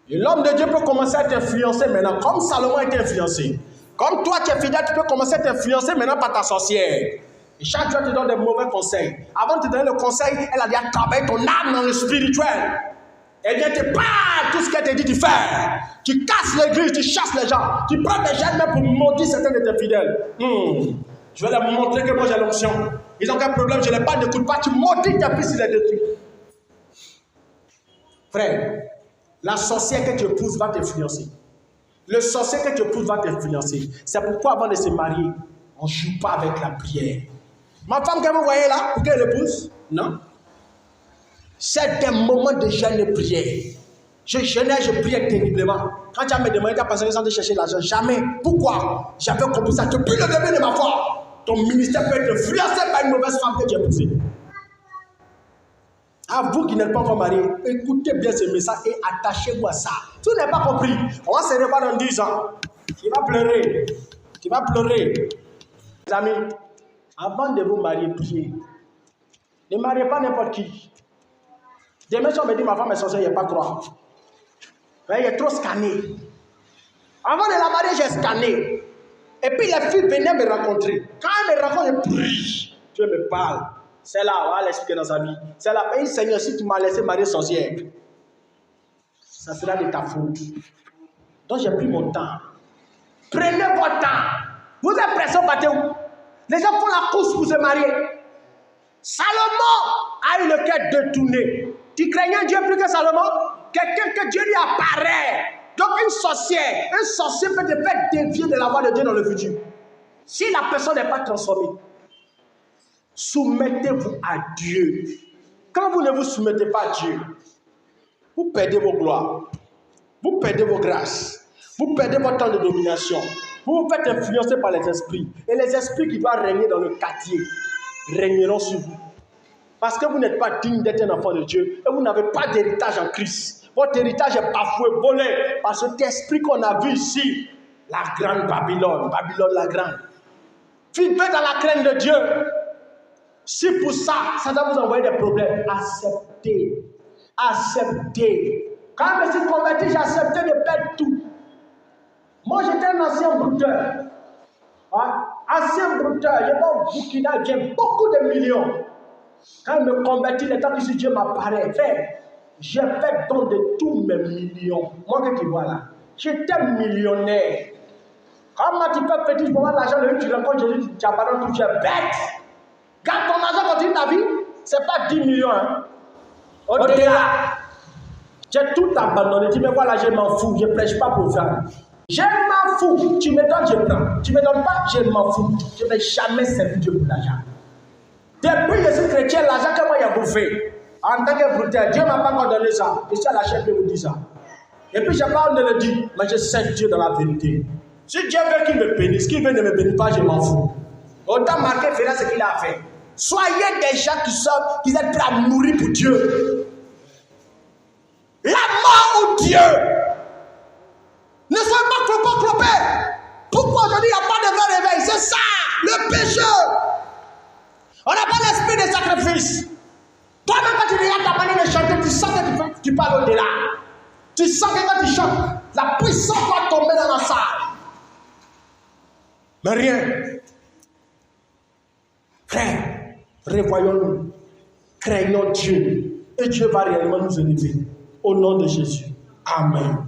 Et l'homme de Dieu peut commencer à t'influencer maintenant, comme Salomon a été influencé. Comme toi, tu es fidèle, tu peux commencer à t'influencer maintenant par ta sorcière. Et chaque jour, tu donnes des mauvais conseils. Avant de te donner le conseil, elle a dit à travailler ton âme dans le spirituel. Elle vient te parler tout ce qu'elle te dit de faire. Tu casses l'église, tu chasses les gens. Tu prends des jeunes même pour maudire certains de tes fidèles. Je vais leur montrer que moi j'ai l'onction. Ils ont aucun problème, je ne les parle, n'écoute pas. Tu maudis ta fils, il est détruit. Frère, la sorcière que tu épouses va t'influencer. Le sorcier que tu épouses va t'influencer. C'est pourquoi avant de se marier, on ne joue pas avec la prière. Ma femme que vous voyez là, pour qu'elle épouse, non. C'est des moments de jeûne et prière. Je jeûnais, je priais terriblement. Quand tu as me demandé, tu as pensé que de chercher l'argent. Jamais. Pourquoi? J'avais compris ça. Depuis le début de ma foi, ton ministère peut être influencé par une mauvaise femme que tu as épousée. À vous qui n'êtes pas encore mariés, écoutez bien ce message et attachez-vous à ça. Tu n'as pas compris. On va se revoir dans 10 ans. Tu vas pleurer. Tu vas pleurer. Les amis, avant de vous marier, priez. Ne mariez pas n'importe qui. Demain, si on me dit ma femme est sorcière, il n'y a pas croire. Il est trop scanné. Avant de la marier, j'ai scanné. Et puis les filles venaient me rencontrer. Quand elles me rencontrent, je prie. Dieu me parle. C'est là, on va l'expliquer dans sa vie. C'est là, et Seigneur, si tu m'as laissé marier sorcière, ça sera de ta faute. Donc j'ai pris mon temps. Prenez votre temps. Vous êtes pressés au bateau. Les gens font la course pour se marier. Salomon a eu le cœur détourné. Tu craignais Dieu plus que Salomon? Quelqu'un que Dieu lui apparaît. Donc une sorcière, un sorcier peut te faire dévier de la voie de Dieu dans le futur. Si la personne n'est pas transformée, soumettez-vous à Dieu. Quand vous ne vous soumettez pas à Dieu, vous perdez vos gloires, vous perdez vos grâces, vous perdez votre temps de domination. Vous vous faites influencer par les esprits. Et les esprits qui doivent régner dans le quartier régneront sur vous. Parce que vous n'êtes pas digne d'être un enfant de Dieu et vous n'avez pas d'héritage en Christ. Votre héritage est bafoué, volé par cet esprit qu'on a vu ici. La grande Babylone, Babylone la grande. Vivez dans la crainte de Dieu. Si pour ça, ça va vous envoyer des problèmes, acceptez. Acceptez. Quand je me suis converti, j'ai accepté de perdre tout. Moi, j'étais un ancien brouteur. Hein? Ancien brouteur, j'ai pas au Burkina, j'ai beaucoup de millions. Quand je me convertis, le temps que Dieu m'apparaît, j'ai fait don de tous mes millions. Moi que tu vois là, j'étais millionnaire. Comment tu peux petit pour avoir l'argent, tu rencontres Jésus, tu abandonnes tout, tu es bête. Garde ton argent, continue ta vie. Ce n'est pas 10 millions. Hein. Au-delà, j'ai tout abandonné. Tu me vois là, je m'en fous. Je ne prêche pas pour ça. Je m'en fous. Tu me donnes, je prends. Tu ne me donnes pas, je m'en fous. Je ne vais jamais servir Dieu pour l'argent. Depuis que je suis chrétien, l'argent que moi j'ai bouffé, en tant que brouteur, Dieu ne m'a pas encore donné ça. Et c'est à la chaîne que vous dites ça. Et puis je n'ai pas honte de le dire, mais je sers Dieu dans la vérité. Si Dieu veut qu'il me bénisse, qu'il veut ne me bénisse pas, je m'en fous. Autant marquer fera ce qu'il a fait. Soyez des gens qui sont prêts à mourir pour Dieu. La mort ou Dieu. Ne soyez pas clopés. Pourquoi aujourd'hui il n'y a pas de vrai réveil? C'est ça, le péché. On n'a pas l'esprit de sacrifice. Toi-même, quand tu regardes ta manière de chanter, tu sens que tu parles au-delà. Tu sens que quand tu chantes, la puissance va tomber dans la salle. Mais rien. Frère, revoyons-nous. Craignons Dieu. Et Dieu va réellement nous élever. Au nom de Jésus. Amen.